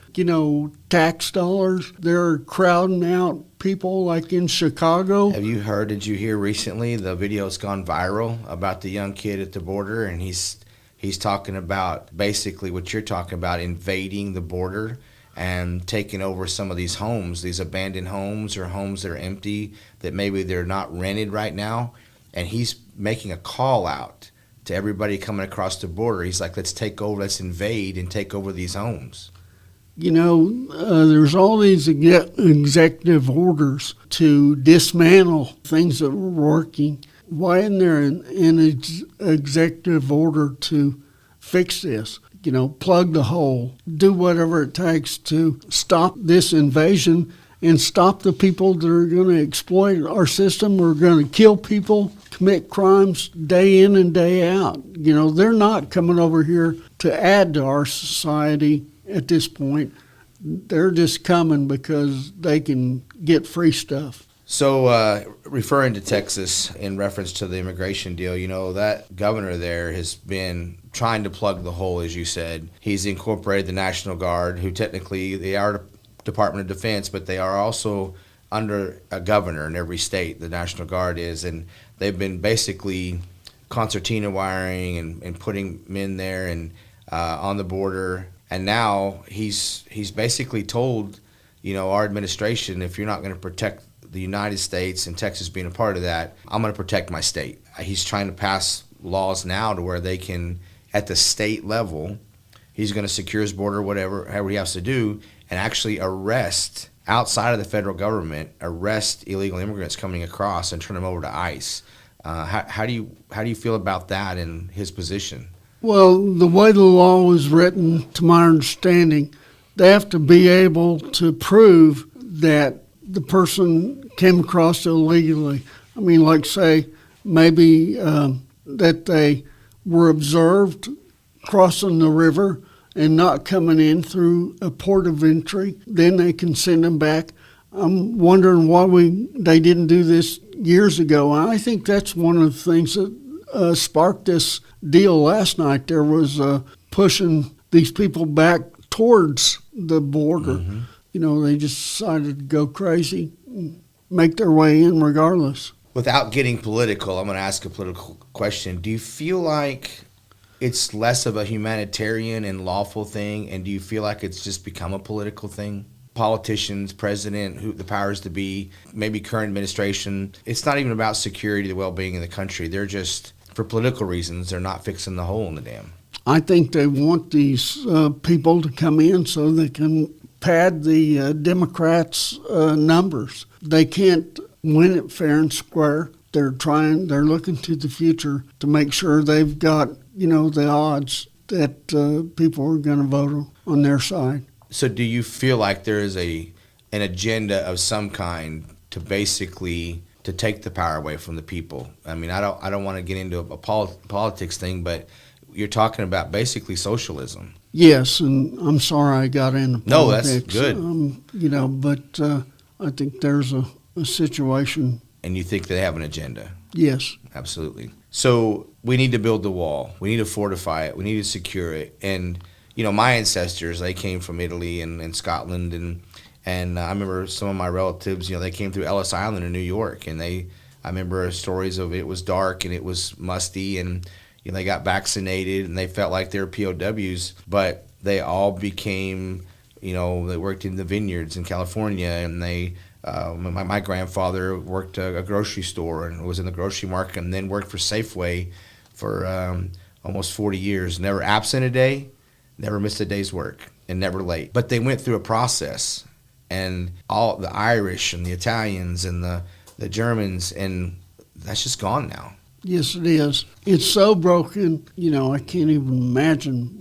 tax dollars. They're crowding out people like in Chicago.
Did you hear recently the video's gone viral about the young kid at the border, and he's talking about basically what you're talking about, invading the border and taking over some of these homes, these abandoned homes or homes that are empty, that maybe they're not rented right now. And he's making a call out to everybody coming across the border. He's like, let's invade and take over these homes.
There's all these executive orders to dismantle things that were working. Why isn't there an executive order to fix this? Plug the hole, do whatever it takes to stop this invasion and stop the people that are going to exploit our system, or going to kill people, commit crimes day in and day out. They're not coming over here to add to our society at this point. They're just coming because they can get free stuff.
So referring to Texas in reference to the immigration deal, that governor there has been trying to plug the hole, as you said. He's incorporated the National Guard, who technically they are Department of Defense, but they are also under a governor in every state, the National Guard is, and they've been basically concertina wiring and putting men there and on the border. And now he's basically told, our administration, if you're not going to protect the United States and Texas being a part of that, I'm going to protect my state. He's trying to pass laws now to where they can, at the state level, he's going to secure his border, however he has to do, and actually arrest, outside of the federal government, arrest illegal immigrants coming across and turn them over to ICE. How do you feel about that and his position?
Well, the way the law was written, to my understanding, they have to be able to prove that the person came across illegally. I mean, like say, maybe that they were observed crossing the river and not coming in through a port of entry. Then they can send them back. I'm wondering why they didn't do this years ago. And I think that's one of the things that sparked this deal last night. There was pushing these people back towards the border. Mm-hmm. They just decided to go crazy and make their way in regardless.
Without getting political, I'm going to ask a political question. Do you feel like it's less of a humanitarian and lawful thing, and do you feel like it's just become a political thing? Politicians, president, the powers to be, maybe current administration, it's not even about security, the well-being of the country. They're just, for political reasons, they're not fixing the hole in the dam.
I think they want these people to come in so they can pad the Democrats' numbers. They can't win it fair and square. They're looking to the future to make sure they've got, the odds that people are going to vote on their side.
So do you feel like there is an agenda of some kind to basically to take the power away from the people? I mean, I don't want to get into a politics thing, but you're talking about basically socialism.
Yes, and I'm sorry I got into politics.
No, that's good.
But I think there's a situation.
And you think they have an agenda?
Yes. Absolutely.
So we need to build the wall. We need to fortify it. We need to secure it. And, my ancestors, they came from Italy and Scotland. And I remember some of my relatives, they came through Ellis Island in New York. And I remember stories of it was dark and it was musty. And, they got vaccinated and they felt like they were POWs. But they all became, they worked in the vineyards in California. And my grandfather worked a grocery store and was in the grocery market and then worked for Safeway for almost 40 years. Never absent a day, never missed a day's work, and never late. But they went through a process, and all the Irish and the Italians and the Germans, and that's just gone now.
Yes, it is. It's so broken, I can't even imagine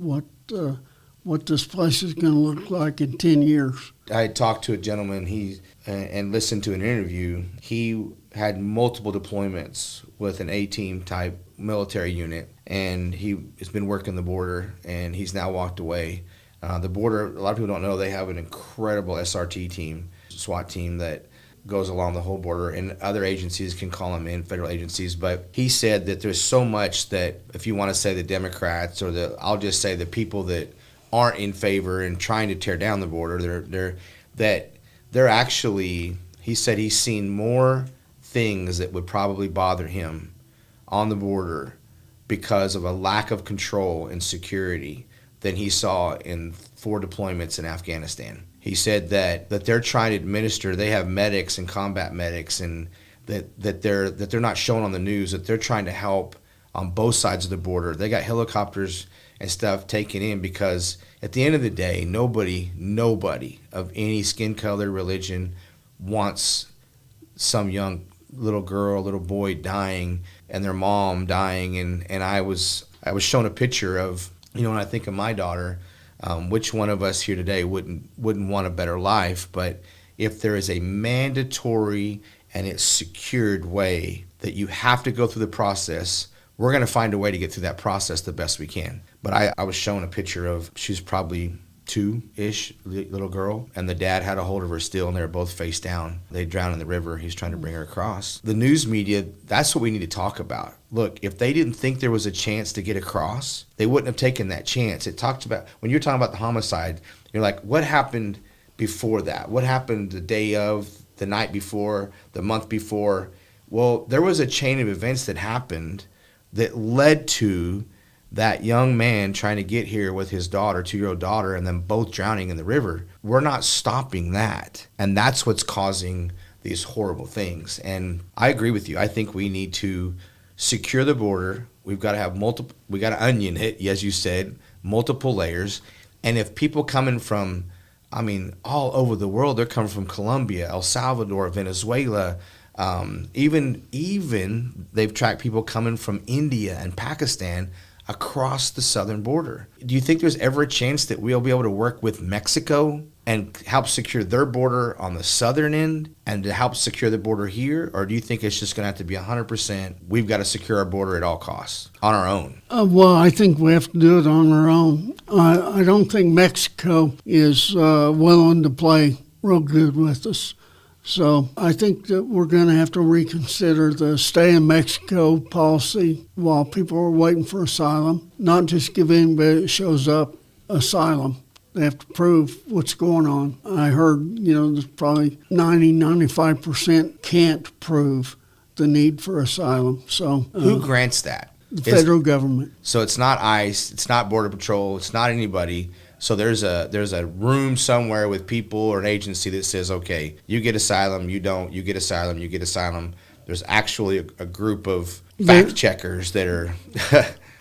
what this place is going to look like in 10 years.
I had talked to a gentleman and listened to an interview. He had multiple deployments with an A-team type military unit, and he has been working the border, and he's now walked away. The border, a lot of people don't know, they have an incredible SRT team, SWAT team that goes along the whole border, and other agencies can call them in, federal agencies. But he said that there's so much that, if you want to say the Democrats or I'll just say the people that aren't in favor and trying to tear down the border, they're actually, he said he's seen more things that would probably bother him on the border because of a lack of control and security than he saw in 4 deployments in Afghanistan. He said that they're trying to administer, they have medics and combat medics, and that they're not shown on the news, that they're trying to help on both sides of the border. They got helicopters and stuff taken in because at the end of the day, nobody of any skin color, religion wants some young little girl, little boy dying and their mom dying. And I was shown a picture of, when I think of my daughter, which one of us here today wouldn't want a better life? But if there is a mandatory and it's secured way that you have to go through the process, we're going to find a way to get through that process the best we can. But I was shown a picture of, she's probably 2-ish, little girl, and the dad had a hold of her still, and they were both face down. They drowned in the river. He's trying to bring her across. The news media, that's what we need to talk about. Look, if they didn't think there was a chance to get across, they wouldn't have taken that chance. It talks about, when you're talking about the homicide, you're like, what happened before that? What happened the day of, the night before, the month before? Well, there was a chain of events that happened that led to that young man trying to get here with his daughter, 2-year-old daughter, and then both drowning in the river. We're not stopping that. And that's what's causing these horrible things. And I agree with you. I think we need to secure the border. We've got to have we got to onion it, as you said, multiple layers. And if people coming from, all over the world, they're coming from Colombia, El Salvador, Venezuela, even they've tracked people coming from India and Pakistan across the southern border. Do you think there's ever a chance that we'll be able to work with Mexico and help secure their border on the southern end and to help secure the border here? Or do you think it's just going to have to be 100%, we've got to secure our border at all costs on our own?
Well, I think we have to do it on our own. I don't think Mexico is willing to play real good with us. So I think that we're going to have to reconsider the stay in Mexico policy while people are waiting for asylum, not just give anybody that shows up asylum. They have to prove what's going on. I heard, there's probably 95% can't prove the need for asylum. So
who grants that?
The federal government.
So it's not ICE, it's not Border Patrol, it's not anybody. So there's a room somewhere with people or an agency that says, okay, you get asylum, you don't, you get asylum, you get asylum. There's actually a group of fact checkers that are...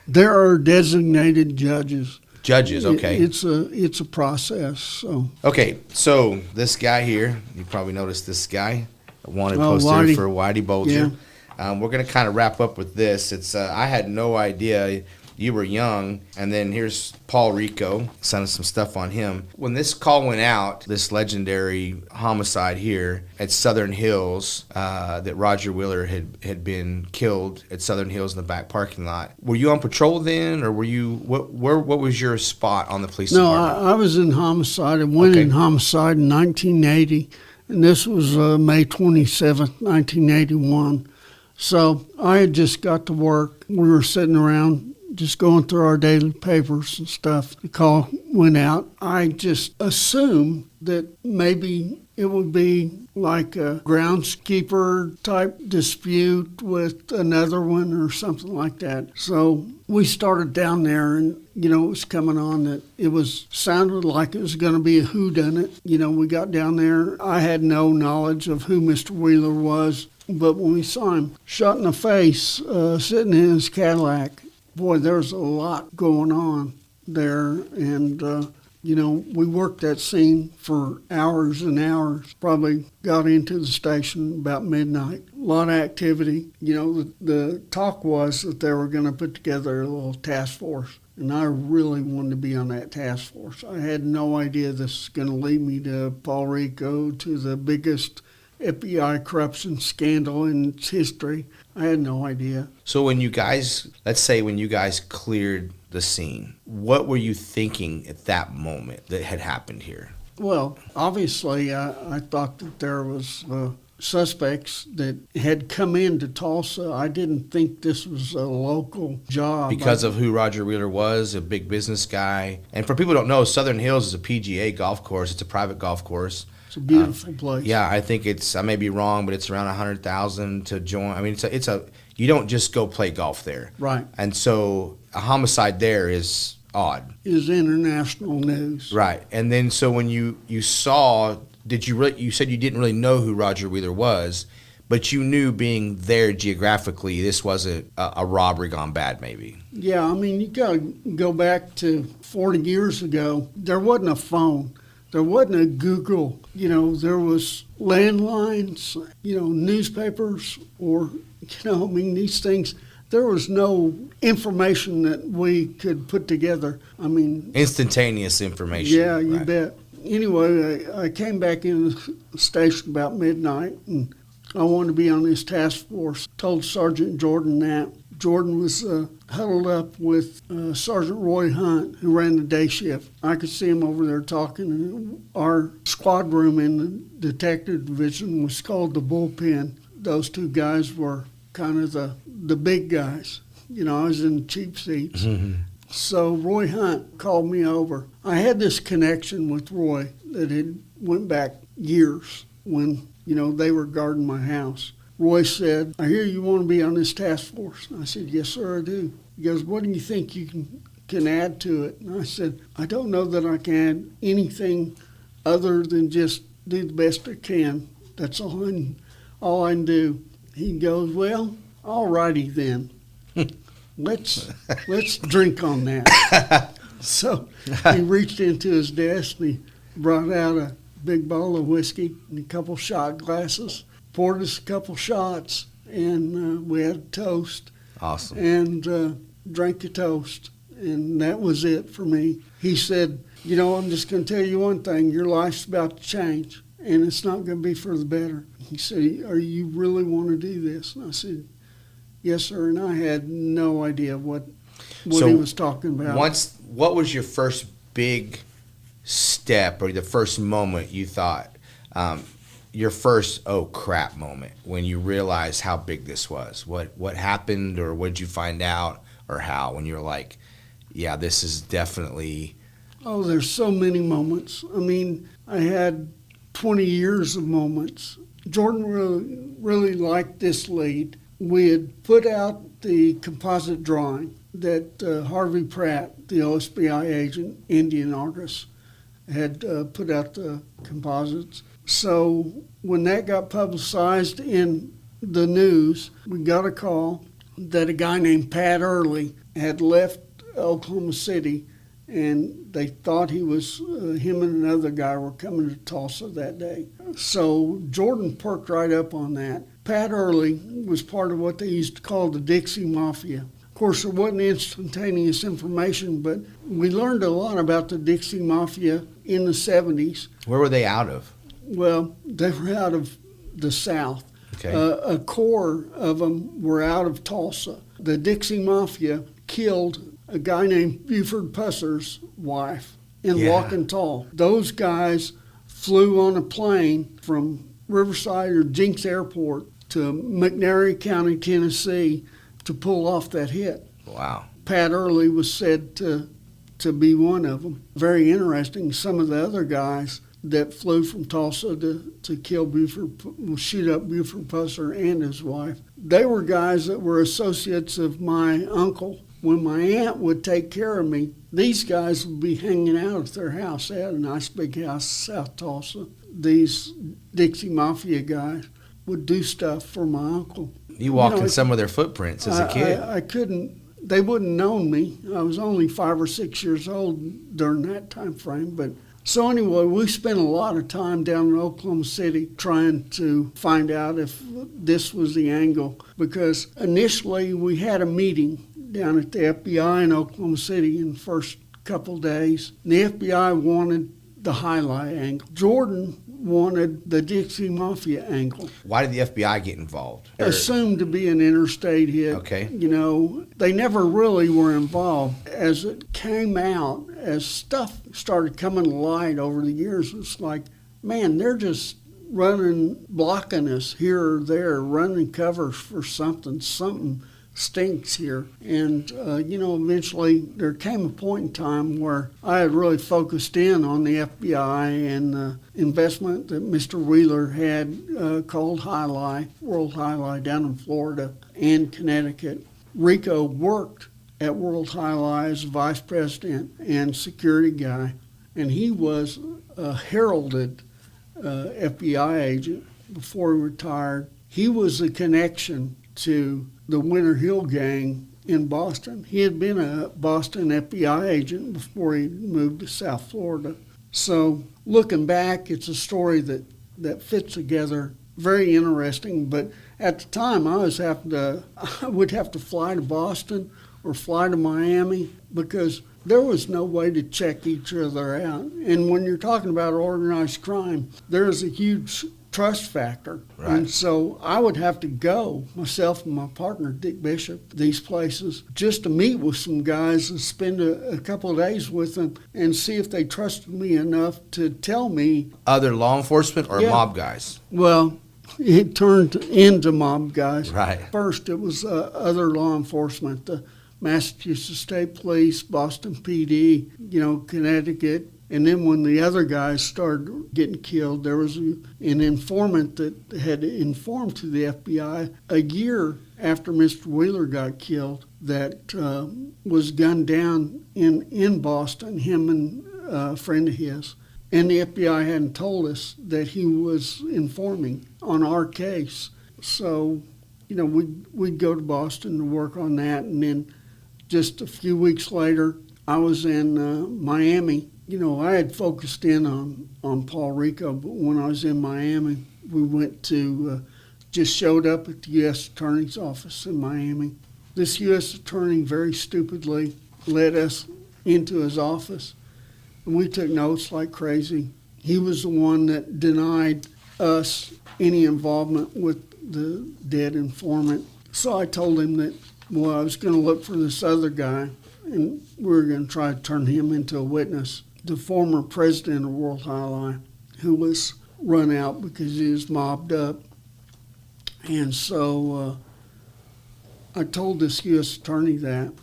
There are designated judges.
Judges, okay.
It's a process. So.
Okay, so this guy here, you probably noticed this guy, wanted poster
Whitey.
for Whitey Bulger.
Yeah.
We're going to kind of wrap up with this. It's I had no idea you were young, and then here's Paul Rico, sending some stuff on him. When this call went out, this legendary homicide here at Southern Hills, that Roger Wheeler had been killed at Southern Hills in the back parking lot. Were you on patrol then, or were you, what was your spot on the police department?
No, I was in homicide. I went in homicide in 1980, and this was May 27th, 1981. So I had just got to work. We were sitting around just going through our daily papers and stuff. The call went out. I just assumed that maybe it would be like a groundskeeper type dispute with another one or something like that. So we started down there, and it was coming on that sounded like it was going to be a whodunit. We got down there. I had no knowledge of who Mr. Wheeler was, but when we saw him shot in the face, sitting in his Cadillac, boy, there's a lot going on there, and You know, we worked that scene for hours and hours. Probably got into the station about midnight. A lot of activity. You know, the talk was that they were going to put together a little task force. And I really wanted to be on that task force. I had no idea this was going to lead me to Puerto Rico, to the biggest FBI corruption scandal in its history. I had no idea.
So when you guys, let's say when you guys cleared the scene, what were you thinking at that moment that had happened here?
Well, obviously, I thought that there was suspects that had come into Tulsa. I didn't think this was a local job.
Because of who Roger Wheeler was, a big business guy. And for people who don't know, Southern Hills is a PGA golf course. It's a private golf course.
It's a beautiful place.
Yeah, I think I may be wrong, but it's around 100,000 to join. I mean, you don't just go play golf there.
Right.
And so a homicide there is odd.
Is international news.
Right. And then so when you saw, you said you didn't really know who Roger Wheeler was, but you knew being there geographically, this wasn't a robbery gone bad maybe.
Yeah, I mean, you got to go back to 40 years ago. There wasn't a phone. There wasn't a Google. You know, there was landlines, you know, newspapers, or, you know, I mean, these things. There was no information that we could put together. I mean,
instantaneous information.
Yeah, you bet. Anyway, I came back in the station about midnight, and I wanted to be on this task force. Told Sergeant Jordan that. Jordan was huddled up with Sergeant Roy Hunt, who ran the day shift. I could see him over there talking. And our squad room in the detective division was called the bullpen. Those two guys were kind of the big guys. You know, I was in the cheap seats. Mm-hmm. So Roy Hunt called me over. I had this connection with Roy that had went back years when, you know, they were guarding my house. Roy said, "I hear you want to be on this task force." And I said, "Yes, sir, I do." He goes, "What do you think you can add to it?" And I said, "I don't know that I can add anything other than just do the best I can. That's all I can do." He goes, "Well, all righty then. Let's drink on that." So he reached into his desk and he brought out a big bottle of whiskey and a couple shot glasses, poured us a couple shots, and we had a toast.
Awesome.
And drank a toast, and that was it for me. He said, "You know, I'm just going to tell you one thing. Your life's about to change, and it's not going to be for the better." He said, "Are you really want to do this?" And I said, "Yes, sir." And I had no idea what he was talking about.
What was your first big step or the first moment you thought, your first oh crap moment when you realized how big this was? What happened, or what did you find out, or how, when you were like, yeah, this is definitely...
Oh, there's so many moments. I mean, I had 20 years of moments. Jordan really liked this lead. We had put out the composite drawing that Harvey Pratt, the OSBI agent, Indian artist, had put out the composites. So when that got publicized in the news, we got a call that a guy named Pat Early had left Oklahoma City, and they thought he was, him and another guy were coming to Tulsa that day. So Jordan perked right up on that. Pat Early was part of what they used to call the Dixie Mafia. Of course, there wasn't instantaneous information, but we learned a lot about the Dixie Mafia in the 70s.
Where were they out of?
Well, they were out of the South.
Okay.
A core of them were out of Tulsa. The Dixie Mafia killed a guy named Buford Pusser's wife in Walkenthal. Those guys flew on a plane from Riverside or Jenks Airport to McNairy County, Tennessee, to pull off that hit.
Wow.
Pat Early was said to be one of them. Very interesting. Some of the other guys that flew from Tulsa to kill Buford, shoot up Buford Pusser and his wife, they were guys that were associates of my uncle. When my aunt would take care of me, these guys would be hanging out at their house. They had a nice big house in South Tulsa. These Dixie Mafia guys would do stuff for my uncle.
You walked in some of their footprints as a kid.
I couldn't they wouldn't known me. I was only 5 or 6 years old during that time frame. But so anyway, we spent a lot of time down in Oklahoma City trying to find out if this was the angle, because initially we had a meeting down at the FBI in Oklahoma City in the first couple days. The FBI wanted the highlight angle. Jordan wanted the Dixie Mafia angle.
Why did the FBI get involved?
Assumed to be an interstate hit.
Okay.
You know, they never really were involved. As it came out, as stuff started coming to light over the years, it's like, man, they're just blocking us here or there, running covers for something stinks here. And, eventually there came a point in time where I had really focused in on the FBI and the investment that Mr. Wheeler had called World Highlight down in Florida and Connecticut. Rico worked at World Highlight as vice president and security guy, and he was a heralded FBI agent before he retired. He was the connection to the Winter Hill gang in Boston. He had been a Boston FBI agent before he moved to South Florida. So looking back, it's a story that fits together, very interesting. But at the time, I would have to fly to Boston or fly to Miami because there was no way to check each other out. And when you're talking about organized crime, there's a huge trust factor.
Right.
And so I would have to go, myself and my partner, Dick Bishop, these places just to meet with some guys and spend a couple of days with them and see if they trusted me enough to tell me.
Other law enforcement or
Yeah.
mob guys?
Well, it turned into mob guys.
Right.
First, it was other law enforcement, the Massachusetts State Police, Boston PD, Connecticut. And then when the other guys started getting killed, there was an informant that had informed to the FBI a year after Mr. Wheeler got killed that was gunned down in Boston, him and a friend of his. And the FBI hadn't told us that he was informing on our case. So, we'd go to Boston to work on that. And then just a few weeks later, I was in Miami. I had focused in on Paul Rico, but when I was in Miami, we went to, just showed up at the U.S. Attorney's office in Miami. This U.S. Attorney very stupidly led us into his office, and we took notes like crazy. He was the one that denied us any involvement with the dead informant. So I told him that, I was going to look for this other guy, and we were going to try to turn him into a witness. The former president of World Highlight, who was run out because he was mobbed up. And so I told this U.S. attorney that,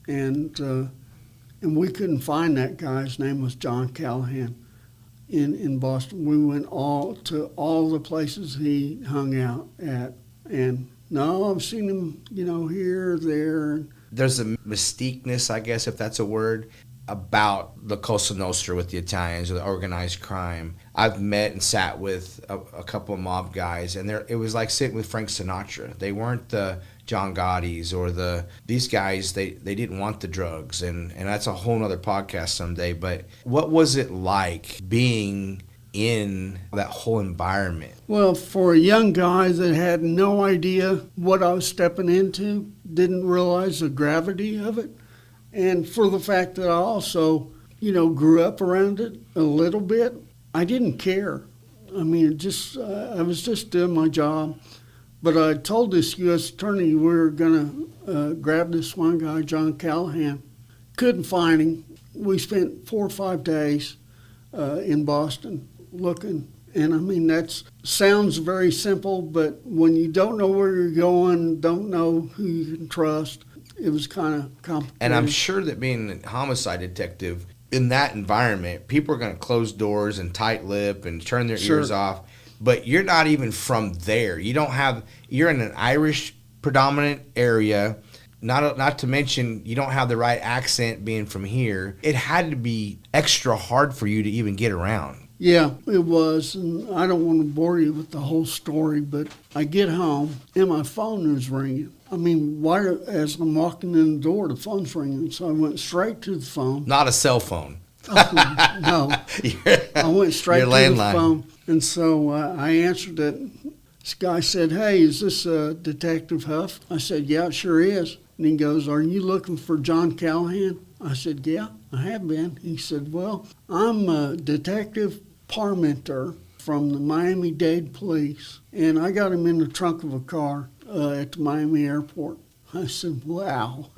and we couldn't find that guy. His name was John Callahan in Boston. We went to all the places he hung out at, and no, I've seen him, here, there.
There's a mystiqueness, I guess, if that's a word, about the Cosa Nostra with the Italians or the organized crime. I've met and sat with a couple of mob guys, and it was like sitting with Frank Sinatra. They weren't the John Gottis or these guys. They didn't want the drugs, and that's a whole other podcast someday. But what was it like being in that whole environment?
Well, for a young guy that had no idea what I was stepping into, didn't realize the gravity of it, and for the fact that I also, grew up around it a little bit, I didn't care. I mean, I was just doing my job. But I told this U.S. attorney we were going to grab this one guy, John Callahan. Couldn't find him. We spent 4 or 5 days in Boston looking. And I mean, that sounds very simple, but when you don't know where you're going, don't know who you can trust, it was kind of complicated.
And I'm sure that being a homicide detective, in that environment, people are going to close doors and tight lip and turn their ears off. But you're not even from there. You're in an Irish predominant area. Not to mention, you don't have the right accent being from here. It had to be extra hard for you to even get around.
Yeah, it was. And I don't want to bore you with the whole story, but I get home and my phone was ringing. As I'm walking in the door, the phone's ringing, so I went straight to the phone.
Not a cell phone.
No, I went straight to
landline.
the phone, and so I answered it. This guy said, "Hey, is this Detective Huff?" I said, "Yeah, it sure is." And he goes, "Are you looking for John Callahan?" I said, "Yeah, I have been." He said, "Well, I'm Detective Parmenter from the Miami-Dade Police, and I got him in the trunk of a car at the Miami airport." I said, "Wow,"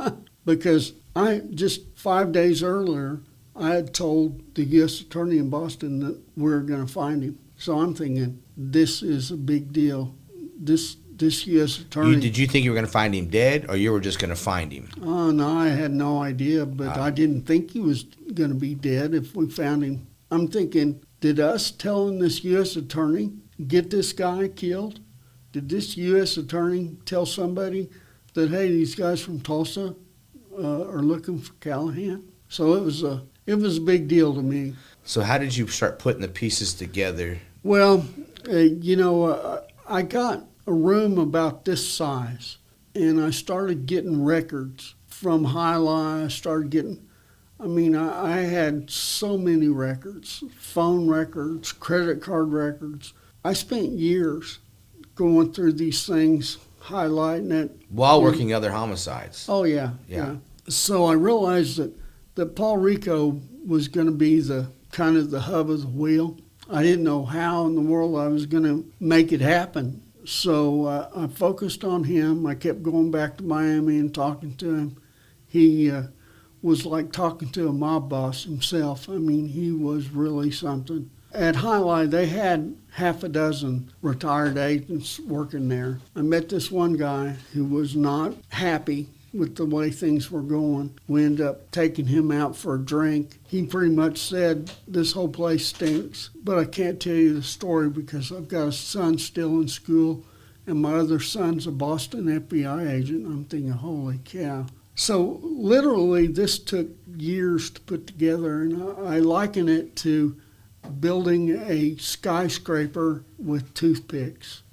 because I just 5 days earlier, I had told the U.S. Attorney in Boston that we were going to find him. So I'm thinking, this is a big deal. This U.S. Attorney...
Did you think you were going to find him dead, or you were just going to find him?
Oh, no, I had no idea, but I didn't think he was going to be dead if we found him. I'm thinking, did us telling this U.S. Attorney get this guy killed? Did this U.S. Attorney tell somebody that, hey, these guys from Tulsa are looking for Callahan? So it was a big deal to me.
So how did you start putting the pieces together?
Well, I got a room about this size, and I started getting records from Highline. I started getting, I had so many records, phone records, credit card records. I spent years going through these things, highlighting it.
While working other homicides.
Oh, yeah. So I realized that Paul Rico was going to be the kind of the hub of the wheel. I didn't know how in the world I was going to make it happen. So I focused on him. I kept going back to Miami and talking to him. He was like talking to a mob boss himself. He was really something. At Highlight, they had half a dozen retired agents working there. I met this one guy who was not happy with the way things were going. We ended up taking him out for a drink. He pretty much said, "This whole place stinks, but I can't tell you the story because I've got a son still in school, and my other son's a Boston FBI agent." I'm thinking, holy cow. So literally this took years to put together, and I liken it to building a skyscraper with toothpicks.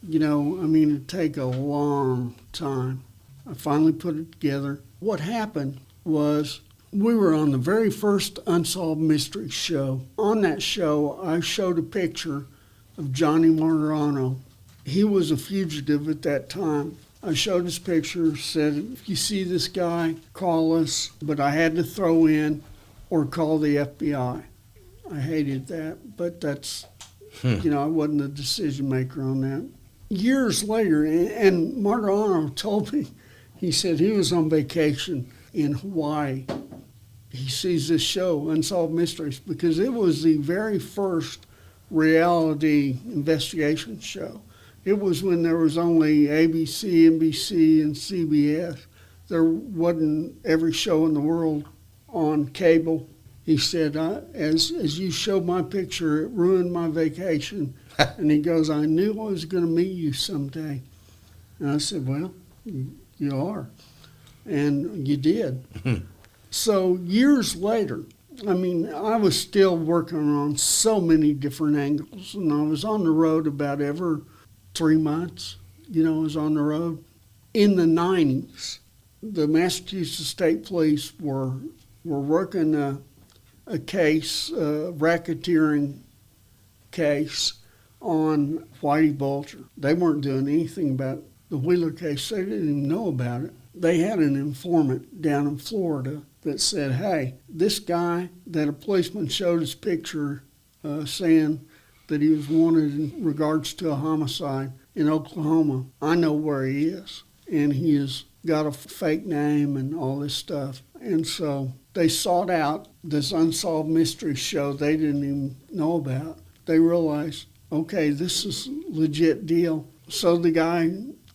It'd take a long time. I finally put it together. What happened was we were on the very first Unsolved Mysteries show. On that show, I showed a picture of Johnny Martirano. He was a fugitive at that time. I showed his picture, said, "If you see this guy, call us." But I had to throw in, "or call the FBI." I hated that, but that's, I wasn't the decision maker on that. Years later, and Martirano told me, he said he was on vacation in Hawaii. He sees this show, Unsolved Mysteries, because it was the very first reality investigation show. It was when there was only ABC, NBC, and CBS. There wasn't every show in the world on cable. He said, as you showed my picture, it ruined my vacation. And he goes, "I knew I was going to meet you someday." And I said, "Well, you are." And you did. So years later, I was still working on so many different angles. And I was on the road about every 3 months. I was on the road. In the 90s, the Massachusetts State Police were working a case, a racketeering case on Whitey Bulger. They weren't doing anything about the Wheeler case. They didn't even know about it. They had an informant down in Florida that said, "Hey, this guy that a policeman showed his picture saying that he was wanted in regards to a homicide in Oklahoma, I know where he is. And he has got a fake name and all this stuff." And so they sought out this Unsolved Mysteries show they didn't even know about. They realized, okay, this is a legit deal. So the guy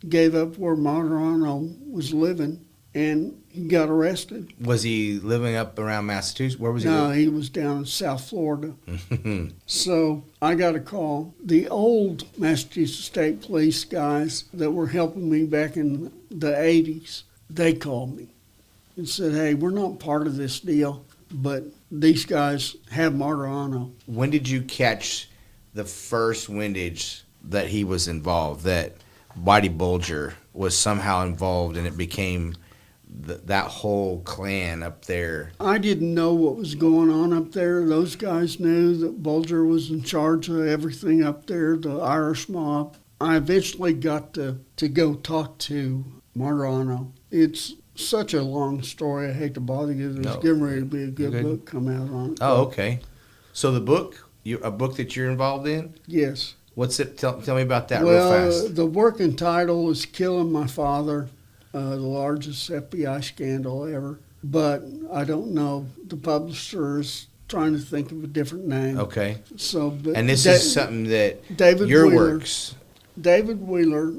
gave up where Martirano was living, and he got arrested.
Was he living up around Massachusetts? Where was he
No,
living?
he was down in South Florida. So I got a call. The old Massachusetts State Police guys that were helping me back in the 80s, they called me and said, "Hey, we're not part of this deal, but these guys have Martirano."
When did you catch the first windage that he was involved, that Whitey Bulger was somehow involved, and it became that whole clan up there.
I didn't know what was going on up there. Those guys knew that Bulger was in charge of everything up there, the Irish mob. I eventually got to go talk to Marano. It's such a long story. I hate to bother you. There's getting ready to be a good book come out on it.
Oh, okay. So the book, a book that you're involved in?
Yes.
What's it? Tell me about that real fast.
Well, the working title is Killing My Father, the largest FBI scandal ever. But I don't know. The publisher is trying to think of a different name.
Okay.
But
and this is something that
David
your
Wheeler,
works.
David Wheeler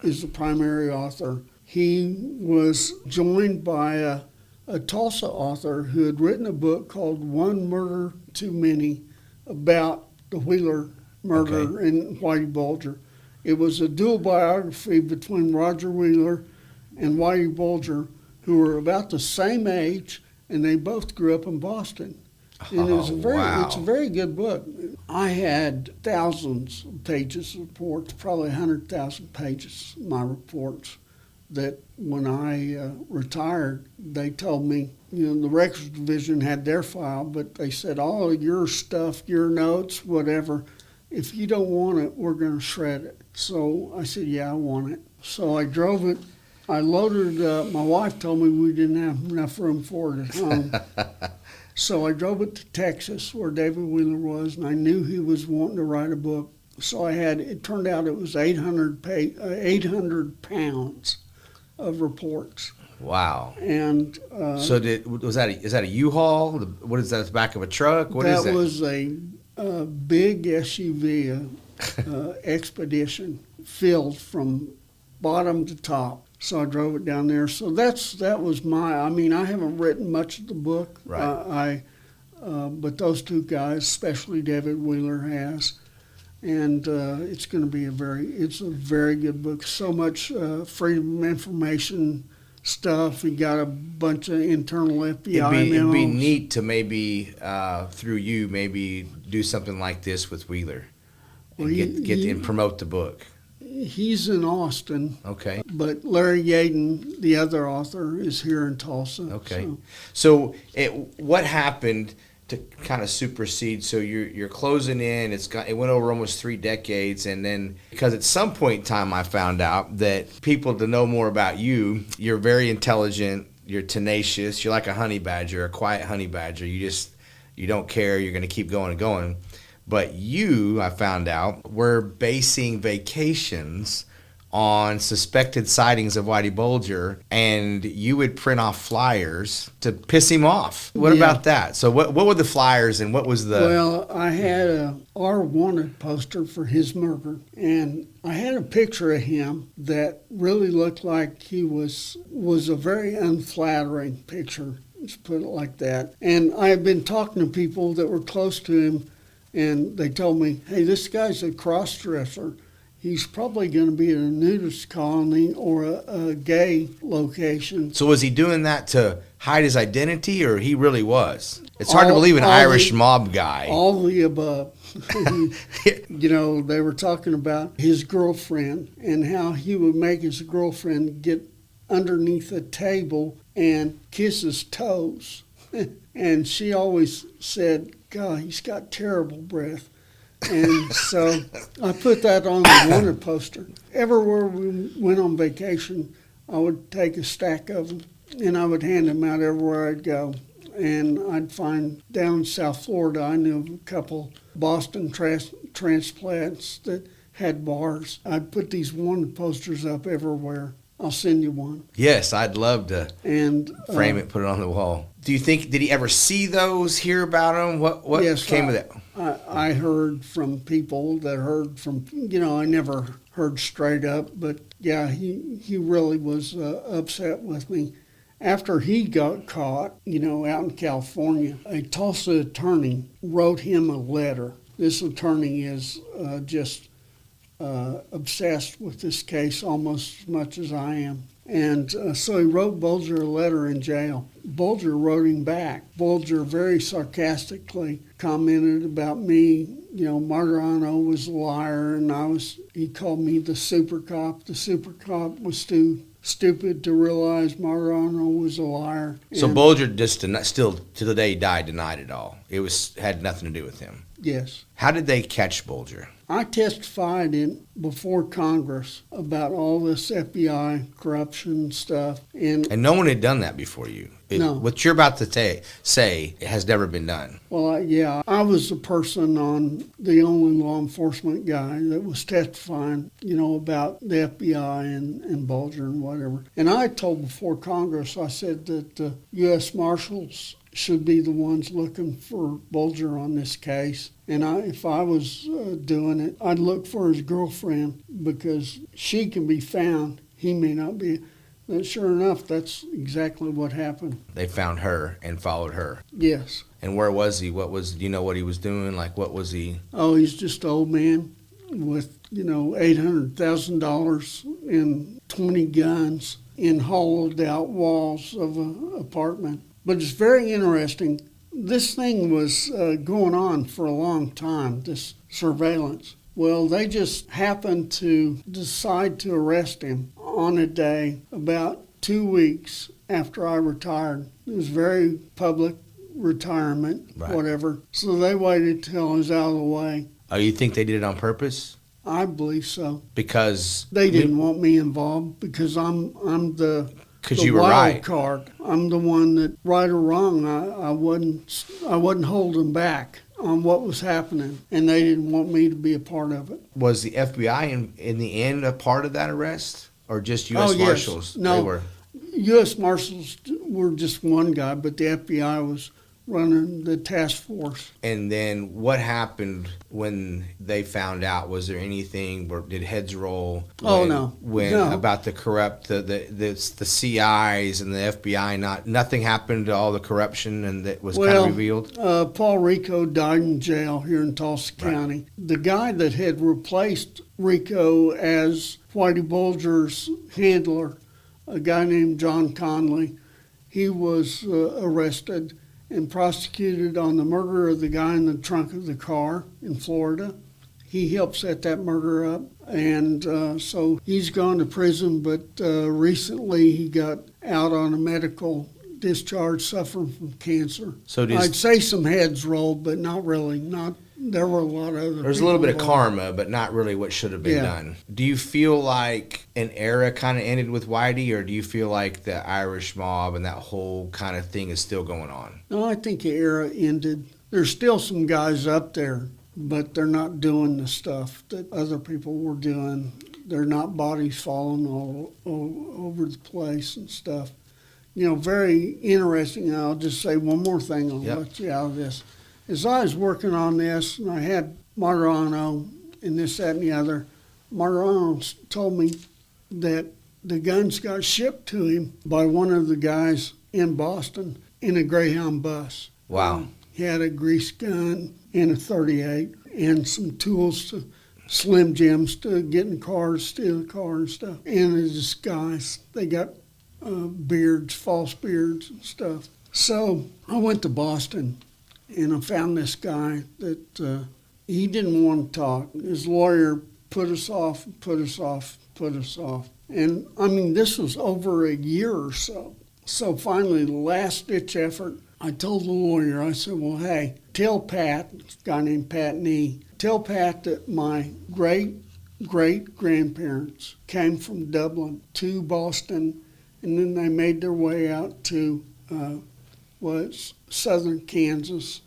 is the primary author. He was joined by a Tulsa author who had written a book called One Murder Too Many about the Wheeler murder and Whitey Bulger. It was a dual biography between Roger Wheeler and Whitey Bulger, who were about the same age, and they both grew up in Boston. And it's a very good book. I had thousands of pages of reports, probably 100,000 pages of my reports, that when I retired, they told me, the records division had their file, but they said, all of your stuff, your notes, whatever, if you don't want it, we're going to shred it. So I said, yeah, I want it. So I drove it. I loaded it up. My wife told me we didn't have enough room for it at home. So I drove it to Texas, where David Wheeler was, and I knew he was wanting to write a book. So it turned out it was 800 pounds of reports.
Wow.
And
so is that a U-Haul? What is that? The back of a truck? What is that?
That was a big SUV, expedition filled from bottom to top. So I drove it down there. So that was I haven't written much of the book.
Right.
But those two guys, especially David Wheeler, has. And it's going to be a very good book. So much freedom of information stuff. He got a bunch of internal FBI memos.
It'd be neat to maybe, through you, maybe do something like this with Wheeler and and promote the book.
He's in Austin.
Okay.
But Larry Yaden, the other author, is here in Tulsa.
Okay. So what happened to kind of supersede? So you're closing in. It went over almost 3 decades, and then because at some point in time I found out that people to know more about you, you're very intelligent, you're tenacious, you're like a honey badger, a quiet honey badger. You don't care. You're going to keep going and going. But you, I found out, were basing vacations on suspected sightings of Whitey Bulger, and you would print off flyers to piss him off. What about that? So what were the flyers, and what was the...
Well, I had a R wanted poster for his murder, and I had a picture of him that really looked like he was a very unflattering picture, let's put it like that. And I had been talking to people that were close to him, and they told me, hey, this guy's a cross-dresser. He's probably going to be at a nudist colony or a gay location.
So was he doing that to hide his identity, or he really was? It's hard to believe an Irish mob guy.
All the above. They were talking about his girlfriend and how he would make his girlfriend get underneath a table and kiss his toes. And she always said, God, he's got terrible breath. And so I put that on the wanted poster. Everywhere we went on vacation, I would take a stack of them, and I would hand them out everywhere I'd go. And I'd find down in South Florida, I knew of a couple Boston transplants that had bars. I'd put these wanted posters up everywhere. I'll send you one.
Yes, I'd love to frame it, put it on the wall. Do you think, did he ever see those, hear about them? What came of that?
I heard from people that heard from, I never heard straight up, but yeah, he really was upset with me. After he got caught, out in California, a Tulsa attorney wrote him a letter. This attorney is just obsessed with this case almost as much as I am. And so he wrote Bulger a letter in jail. Bulger wrote him back. Bulger very sarcastically commented about me. You know, Margarano was a liar, and he called me the super cop. The super cop was too stupid to realize Margarano was a liar.
So Bulger just still to the day he died denied it all. It had nothing to do with him.
Yes.
How did they catch Bulger?
I testified before Congress about all this FBI corruption stuff. And
no one had done that before you.
No.
What you're about to say has never been done.
Well, I was the person the only law enforcement guy that was testifying, about the FBI and Bulger and whatever. And I told before Congress, I said that the U.S. Marshals should be the ones looking for Bulger on this case. And if I was doing it, I'd look for his girlfriend because she can be found. He may not be. And sure enough, that's exactly what happened.
They found her and followed her.
Yes.
And where was he? Do you know what he was doing? Like, what was he?
Oh, he's just an old man with, $800,000 and 20 guns in hollowed out walls of an apartment. But it's very interesting. This thing was going on for a long time, this surveillance. Well, they just happened to decide to arrest him on a day about 2 weeks after I retired. It was very public retirement,
right.
Whatever. So they waited till I was out of the way.
Oh, you think they did it on purpose?
I believe so.
Because
they didn't want me involved because I'm the
you were
wild
right.
card. I'm the one that, right or wrong, I wasn't holding back on what was happening, and they didn't want me to be a part of it.
Was the FBI in the end a part of that arrest, or just U.S. Marshals?
Yes. No,
they were.
U.S. Marshals were just one guy, but the FBI was running the task force.
And then what happened when they found out? Was there anything? Did heads roll?
No.
About the corrupt the CIs and the FBI? Nothing happened to all the corruption, and that was kind of revealed.
Paul Rico died in jail here in Tulsa County.
Right.
The guy that had replaced Rico as Whitey Bulger's handler, a guy named John Conley, he was arrested and prosecuted on the murder of the guy in the trunk of the car in Florida. He helped set that murder up, and so he's gone to prison, but recently he got out on a medical discharge suffering from cancer.
So
I'd say some heads rolled, but not really. There were a lot of other
There's a little bit of karma, but not really what should have been done. Do you feel like an era kind of ended with Whitey, or do you feel like the Irish mob and that whole kind of thing is still going on?
No, I think the era ended. There's still some guys up there, but they're not doing the stuff that other people were doing. They're not bodies falling all over the place and stuff. Very interesting. I'll just say one more thing. I'll let you out of this. As I was working on this, and I had Margarano and this, that, and the other, Margarano told me that the guns got shipped to him by one of the guys in Boston in a Greyhound bus.
Wow.
He had a grease gun and a .38 and some tools Slim Jims to get in cars, steal a car and stuff. And in disguise, they got beards, false beards and stuff. So I went to Boston. And I found this guy that he didn't want to talk. His lawyer put us off. And, this was over a year or so. So finally, the last-ditch effort, I told the lawyer, I said, well, hey, tell Pat, a guy named Pat Nee, tell Pat that my great-great-grandparents came from Dublin to Boston, and then they made their way out to southern Kansas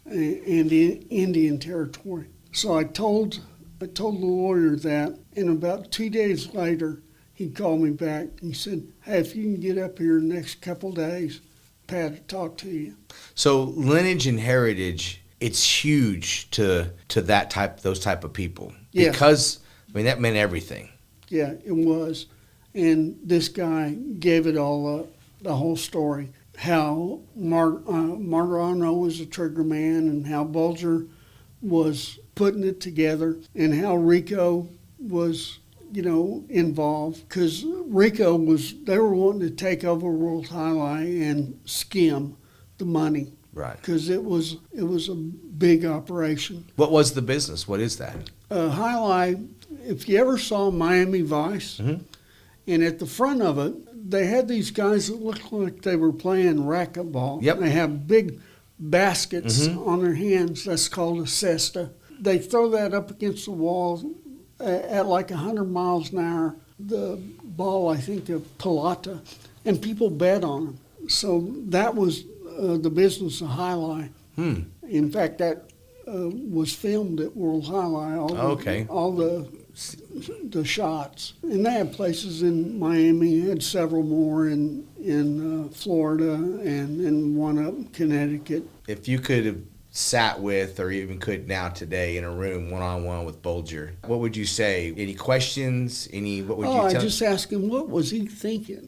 and the Indian Territory. So I told the lawyer that, and about 2 days later, he called me back. He said, hey, if you can get up here in the next couple of days, Pat will talk to you.
So lineage and heritage, it's huge to those type of people.
Yes.
Because, that meant everything.
Yeah, it was. And this guy gave it all up, the whole story. How Margarano was a trigger man, and how Bulger was putting it together, and how Rico was involved because Rico they were wanting to take over World Highlight and skim the money.
Right.
Because it was a big operation.
What was the business? What is that?
Highlight, if you ever saw Miami Vice,
Mm-hmm.
and at the front of it, they had these guys that looked like they were playing racquetball.
Yep.
They have big baskets
Mm-hmm.
on their hands. That's called a cesta. They throw that up against the wall at like 100 miles an hour. The ball, I think, of Pilata, and people bet on them. So that was the business of Highlight. In fact, that was filmed at World Highlight. All the shots, and they had places in Miami. Had several more in Florida, and one up in Connecticut.
If you could have sat with, or even could now today, in a room one-on-one with Bulger, what would you say? Any questions? What would you tell?
I just asked him, what was he thinking?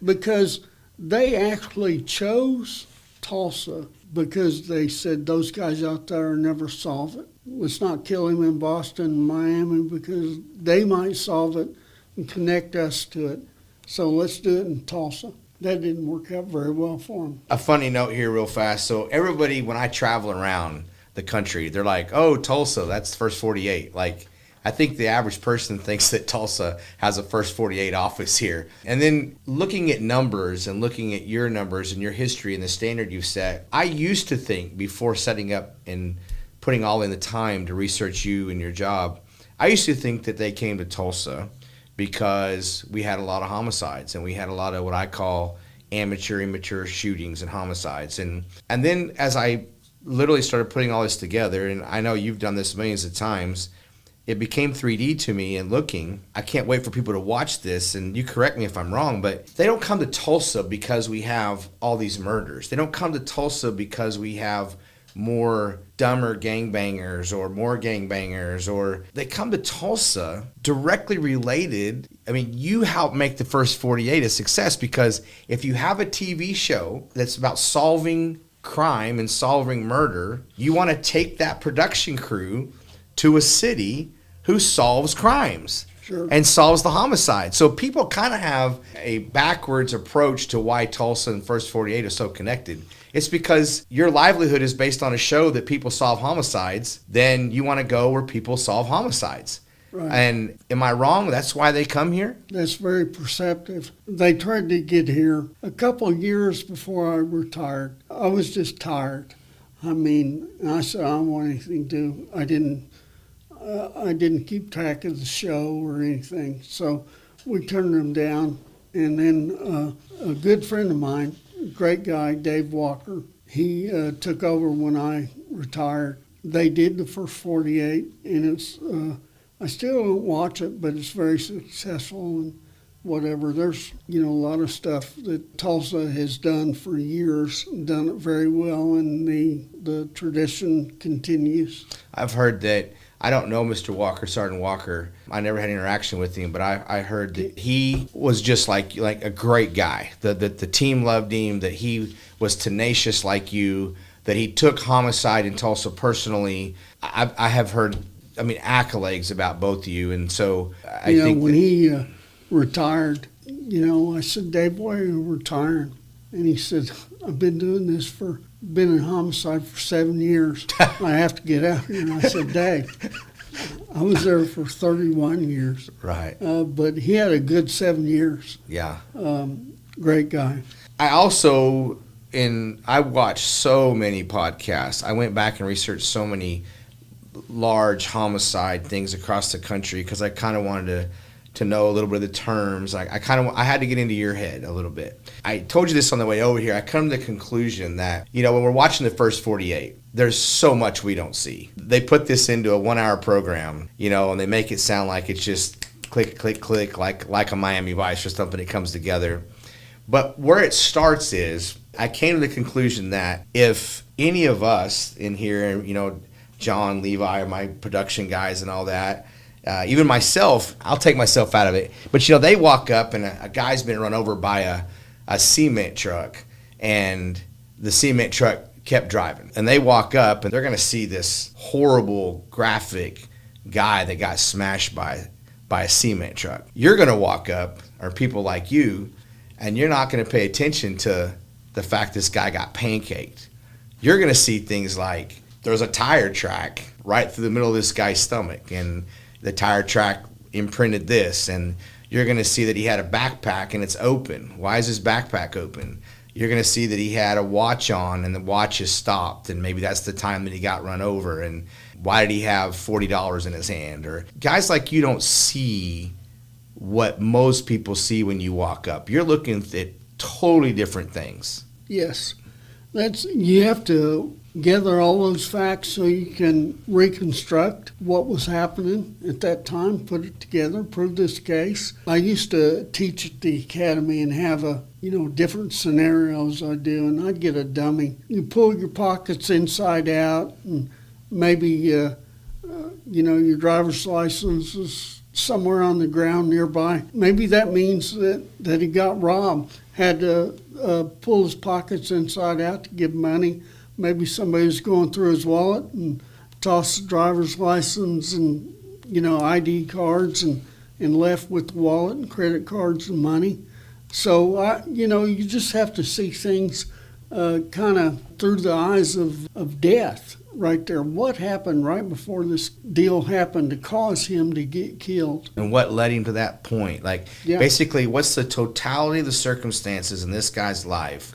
Because they actually chose Tulsa because they said those guys out there never solve it. Let's not kill him in Boston and Miami because they might solve it and connect us to it. So let's do it in Tulsa. That didn't work out very well for him.
A funny note here real fast. So everybody, when I travel around the country, they're like, oh, Tulsa, that's First 48. Like, I think the average person thinks that Tulsa has a First 48 office here. And then looking at numbers and looking at your numbers and your history and the standard you've set, I used to think before setting up and putting all in the time to research you and your job, I used to think that they came to Tulsa because we had a lot of homicides and we had a lot of what I call immature shootings and homicides. And then as I literally started putting all this together, and I know you've done this millions of times, it became 3D to me and looking. I can't wait for people to watch this, and you correct me if I'm wrong, but they don't come to Tulsa because we have all these murders. They don't come to Tulsa because we have more dumber gangbangers or more gangbangers, or they come to Tulsa directly related. I mean, you help make the First 48 a success because if you have a TV show that's about solving crime and solving murder, you want to take that production crew to a city who solves crimes.
Sure.
And solves the homicide. So people kind of have a backwards approach to why Tulsa and First 48 are so connected. It's because your livelihood is based on a show that people solve homicides. Then you want to go where people solve homicides.
Right.
And am I wrong? That's why they come here?
That's very perceptive. They tried to get here a couple of years before I retired. I was just tired. I mean, I said, I don't want anything to do. I didn't keep track of the show or anything. So we turned them down. And then a good friend of mine, a great guy, Dave Walker, he took over when I retired. They did the First 48, and it's I still don't watch it, but it's very successful and whatever. There's, a lot of stuff that Tulsa has done for years, done it very well, and the tradition continues.
I've heard that. I don't know Mr. Walker, Sergeant Walker. I never had interaction with him, but I heard that he was just like a great guy. That the team loved him, that he was tenacious like you, that he took homicide in Tulsa personally. I have heard, accolades about both of you, and so I think
when he retired, I said, Dave, why are you retiring? And he said, I've been doing this been in homicide for 7 years. I have to get out here. And I said, Dave, I was there for 31 years.
Right.
But he had a good 7 years.
Yeah.
Great guy.
I also, I watched so many podcasts. I went back and researched so many large homicide things across the country because I kind of wanted to know a little bit of the terms. I had to get into your head a little bit. I told you this on the way over here. I come to the conclusion that, when we're watching the First 48, there's so much we don't see. They put this into a 1-hour program, and they make it sound like it's just click, click, click, like a Miami Vice or something that comes together. But where it starts is, I came to the conclusion that if any of us in here, John, Levi, my production guys and all that, even myself, I'll take myself out of it. But, they walk up and a guy's been run over by a cement truck, and the cement truck kept driving. And they walk up and they're going to see this horrible, graphic, guy that got smashed by a cement truck. You're going to walk up, or people like you, and you're not going to pay attention to the fact this guy got pancaked. You're going to see things like there's a tire track right through the middle of this guy's stomach, and the tire track imprinted this, and you're going to see that he had a backpack and it's open. Why is his backpack open? You're going to see that he had a watch on and the watch is stopped, and maybe that's the time that he got run over, and why did he have $40 in his hand? Or guys like you don't see what most people see when you walk up. You're looking at totally different things.
Yes. You have to gather all those facts so you can reconstruct what was happening at that time, put it together, prove this case. I used to teach at the academy and have different scenarios I do, and I'd get a dummy. You pull your pockets inside out, and maybe, your driver's license is somewhere on the ground nearby. Maybe that means that he got robbed, had to pull his pockets inside out to give money. Maybe somebody was going through his wallet and tossed the driver's license and, ID cards and left with the wallet and credit cards and money. So, you just have to see things kind of through the eyes of death right there. What happened right before this deal happened to cause him to get killed?
And what led him to that point? Basically, what's the totality of the circumstances in this guy's life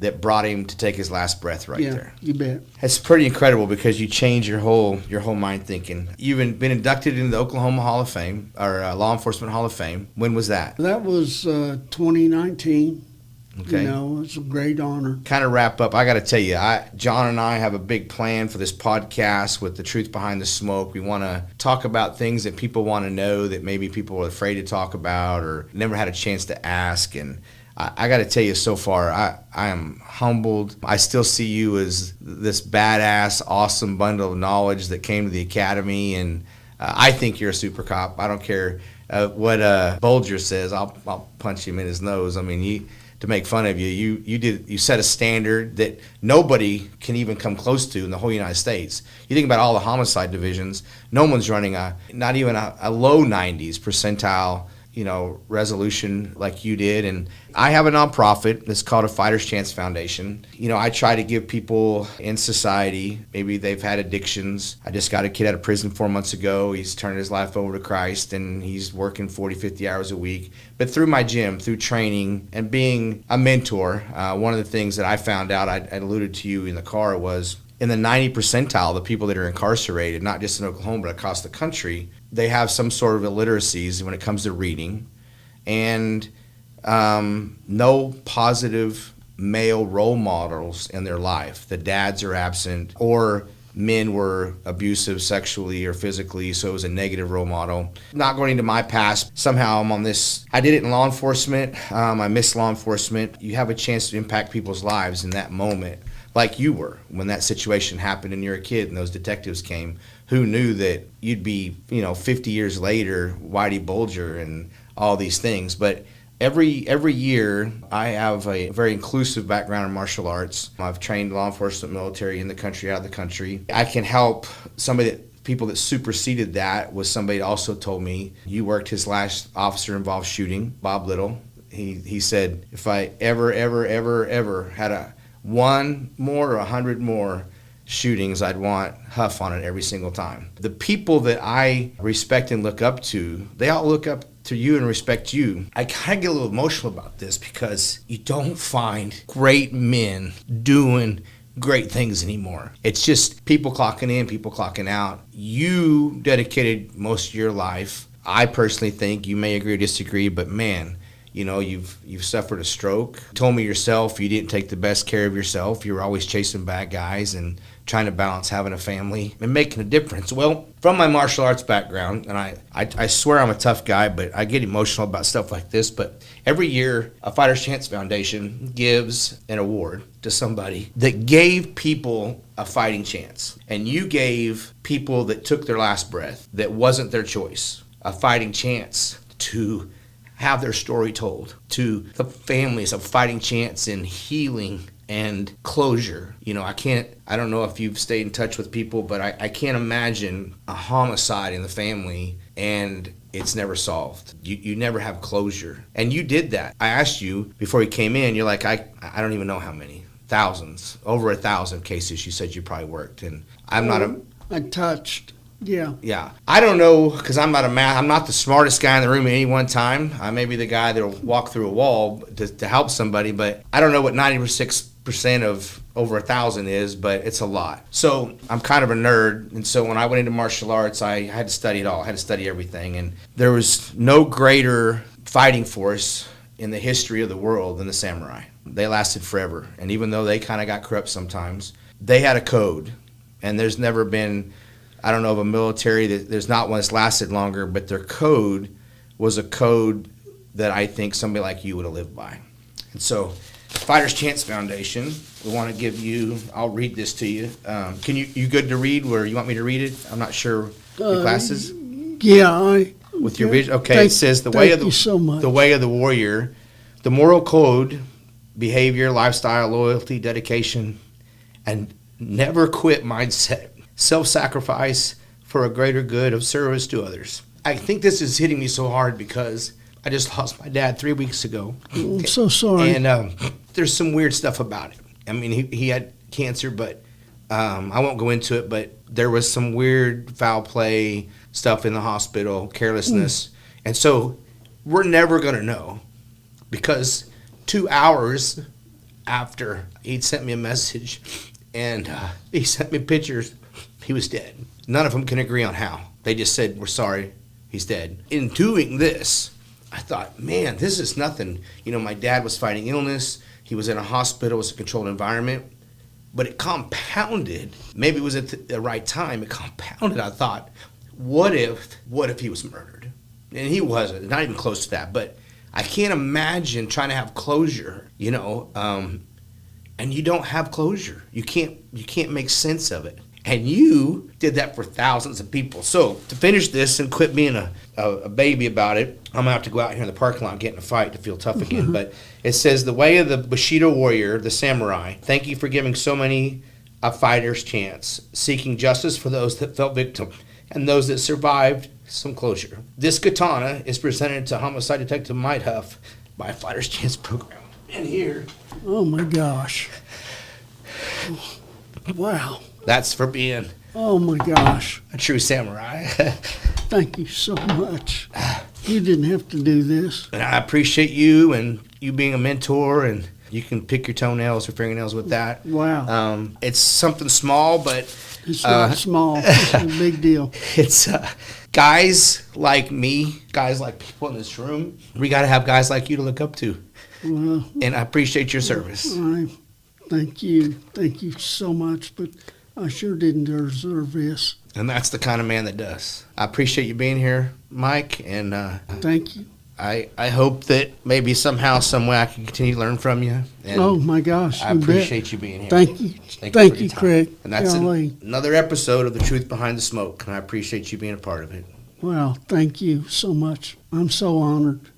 that brought him to take his last breath there?
You bet.
It's pretty incredible because you change your whole mind thinking. You've been inducted into the Oklahoma Hall of Fame, or Law Enforcement Hall of Fame. When was that?
That was 2019.
Okay.
It's a great honor.
Kind of wrap up, I got to tell you, Jon and I have a big plan for this podcast with The Truth Behind the Smoke. We want to talk about things that people want to know that maybe people are afraid to talk about or never had a chance to ask. And I got to tell you, so far, I am humbled. I still see you as this badass, awesome bundle of knowledge that came to the academy, and I think you're a super cop. I don't care what Bulger says. I'll punch him in his nose. I mean, to make fun of you, you set a standard that nobody can even come close to in the whole United States. You think about all the homicide divisions, no one's running not even a low 90s percentile resolution like you did. And I have a nonprofit that's called a Fighter's Chance Foundation. I try to give people in society, maybe they've had addictions. I just got a kid out of prison 4 months ago. He's turned his life over to Christ, and he's working 40, 50 hours a week. But through my gym, through training and being a mentor, one of the things that I found out, I alluded to you in the car, was in the 90 percentile, the people that are incarcerated, not just in Oklahoma, but across the country, they have some sort of illiteracies when it comes to reading, and no positive male role models in their life. The dads are absent, or men were abusive sexually or physically, so it was a negative role model. Not going into my past, somehow I'm on this. I did it in law enforcement. I missed law enforcement. You have a chance to impact people's lives in that moment, like you were when that situation happened and you're a kid and those detectives came. Who knew that you'd be, 50 years later, Whitey Bulger and all these things. But every year, I have a very inclusive background in martial arts. I've trained law enforcement, military in the country, out of the country. I can help people that superseded that was somebody that also told me, you worked his last officer-involved shooting, Bob Little. He said, if I ever had one more or 100 more shootings, I'd want Huff on it every single time. The people that I respect and look up to, they all look up to you and respect you. I kind of get a little emotional about this because you don't find great men doing great things anymore. It's just people clocking in, people clocking out. You dedicated most of your life. I personally think, you may agree or disagree, but man, you've suffered a stroke. You told me yourself you didn't take the best care of yourself. You were always chasing bad guys and trying to balance having a family and making a difference. Well, from my martial arts background, and I swear I'm a tough guy, but I get emotional about stuff like this, but every year a Fighter's Chance Foundation gives an award to somebody that gave people a fighting chance. And you gave people that took their last breath, that wasn't their choice, a fighting chance to have their story told, to the families, of fighting chance in healing and closure. I don't know if you've stayed in touch with people, but I can't imagine a homicide in the family and it's never solved. You never have closure. And you did that. I asked you before you came in, you're like, I don't even know how many. Thousands. Over 1,000 cases you said you probably worked. And
I touched. Yeah.
Yeah. I don't know, because I'm not the smartest guy in the room at any one time. I may be the guy that'll walk through a wall to help somebody, but I don't know what 96% of over 1,000 is, but it's a lot. So I'm kind of a nerd, and so when I went into martial arts, I had to study it all. I had to study everything, and there was no greater fighting force in the history of the world than the samurai. They lasted forever, and even though they kind of got corrupt sometimes, they had a code, and there's never been, I don't know of a military there's not one that's lasted longer, but their code was a code that I think somebody like you would have lived by. And so, Fighters Chance Foundation, we want to give you, I'll read this to you. Can you good to read, or you want me to read it? I'm not sure. Your glasses?
Yeah,
with your vision. Okay, it says the way of the warrior, the moral code, behavior, lifestyle, loyalty, dedication, and never quit mindset, self-sacrifice for a greater good of service to others. I think this is hitting me so hard because I just lost my dad 3 weeks ago.
I'm so sorry.
And there's some weird stuff about it. I mean, he had cancer, but I won't go into it, but there was some weird foul play stuff in the hospital, carelessness. And so we're never going to know, because 2 hours after he'd sent me a message and he sent me pictures, he was dead. None of them can agree on how. They just said, we're sorry, he's dead. In doing this, I thought, man, this is nothing. My dad was fighting illness. He was in a hospital. It was a controlled environment. But it compounded. Maybe it was at the right time. It compounded. I thought, what if he was murdered? And he wasn't. Not even close to that. But I can't imagine trying to have closure, and you don't have closure. You can't make sense of it. And you did that for thousands of people. So to finish this and quit being a baby about it, I'm going to have to go out here in the parking lot and get in a fight to feel tough again. But it says, the way of the Bushido warrior, the samurai, thank you for giving so many a fighter's chance, seeking justice for those that fell victim and those that survived some closure. This katana is presented to Homicide Detective Mike Huff by a Fighter's Chance program. And here.
Oh, my gosh. Wow.
That's for being
oh my gosh,
a true samurai.
Thank you so much. You didn't have to do this.
And I appreciate you and you being a mentor, and you can pick your toenails or fingernails with that.
Wow.
It's something small, but
it's not small. It's a big deal.
It's guys like me, guys like people in this room. We got to have guys like you to look up to.
Well,
and I appreciate your service.
Thank you. Thank you so much. But I sure didn't deserve this.
And that's the kind of man that does. I appreciate you being here, Mike, and
thank you.
I hope that maybe somehow, some way I can continue to learn from you. And
oh my gosh.
I appreciate you being here.
Thank you. Thank you, Craig.
And that's another episode of The Truth Behind the Smoke, and I appreciate you being a part of it.
Well, thank you so much. I'm so honored.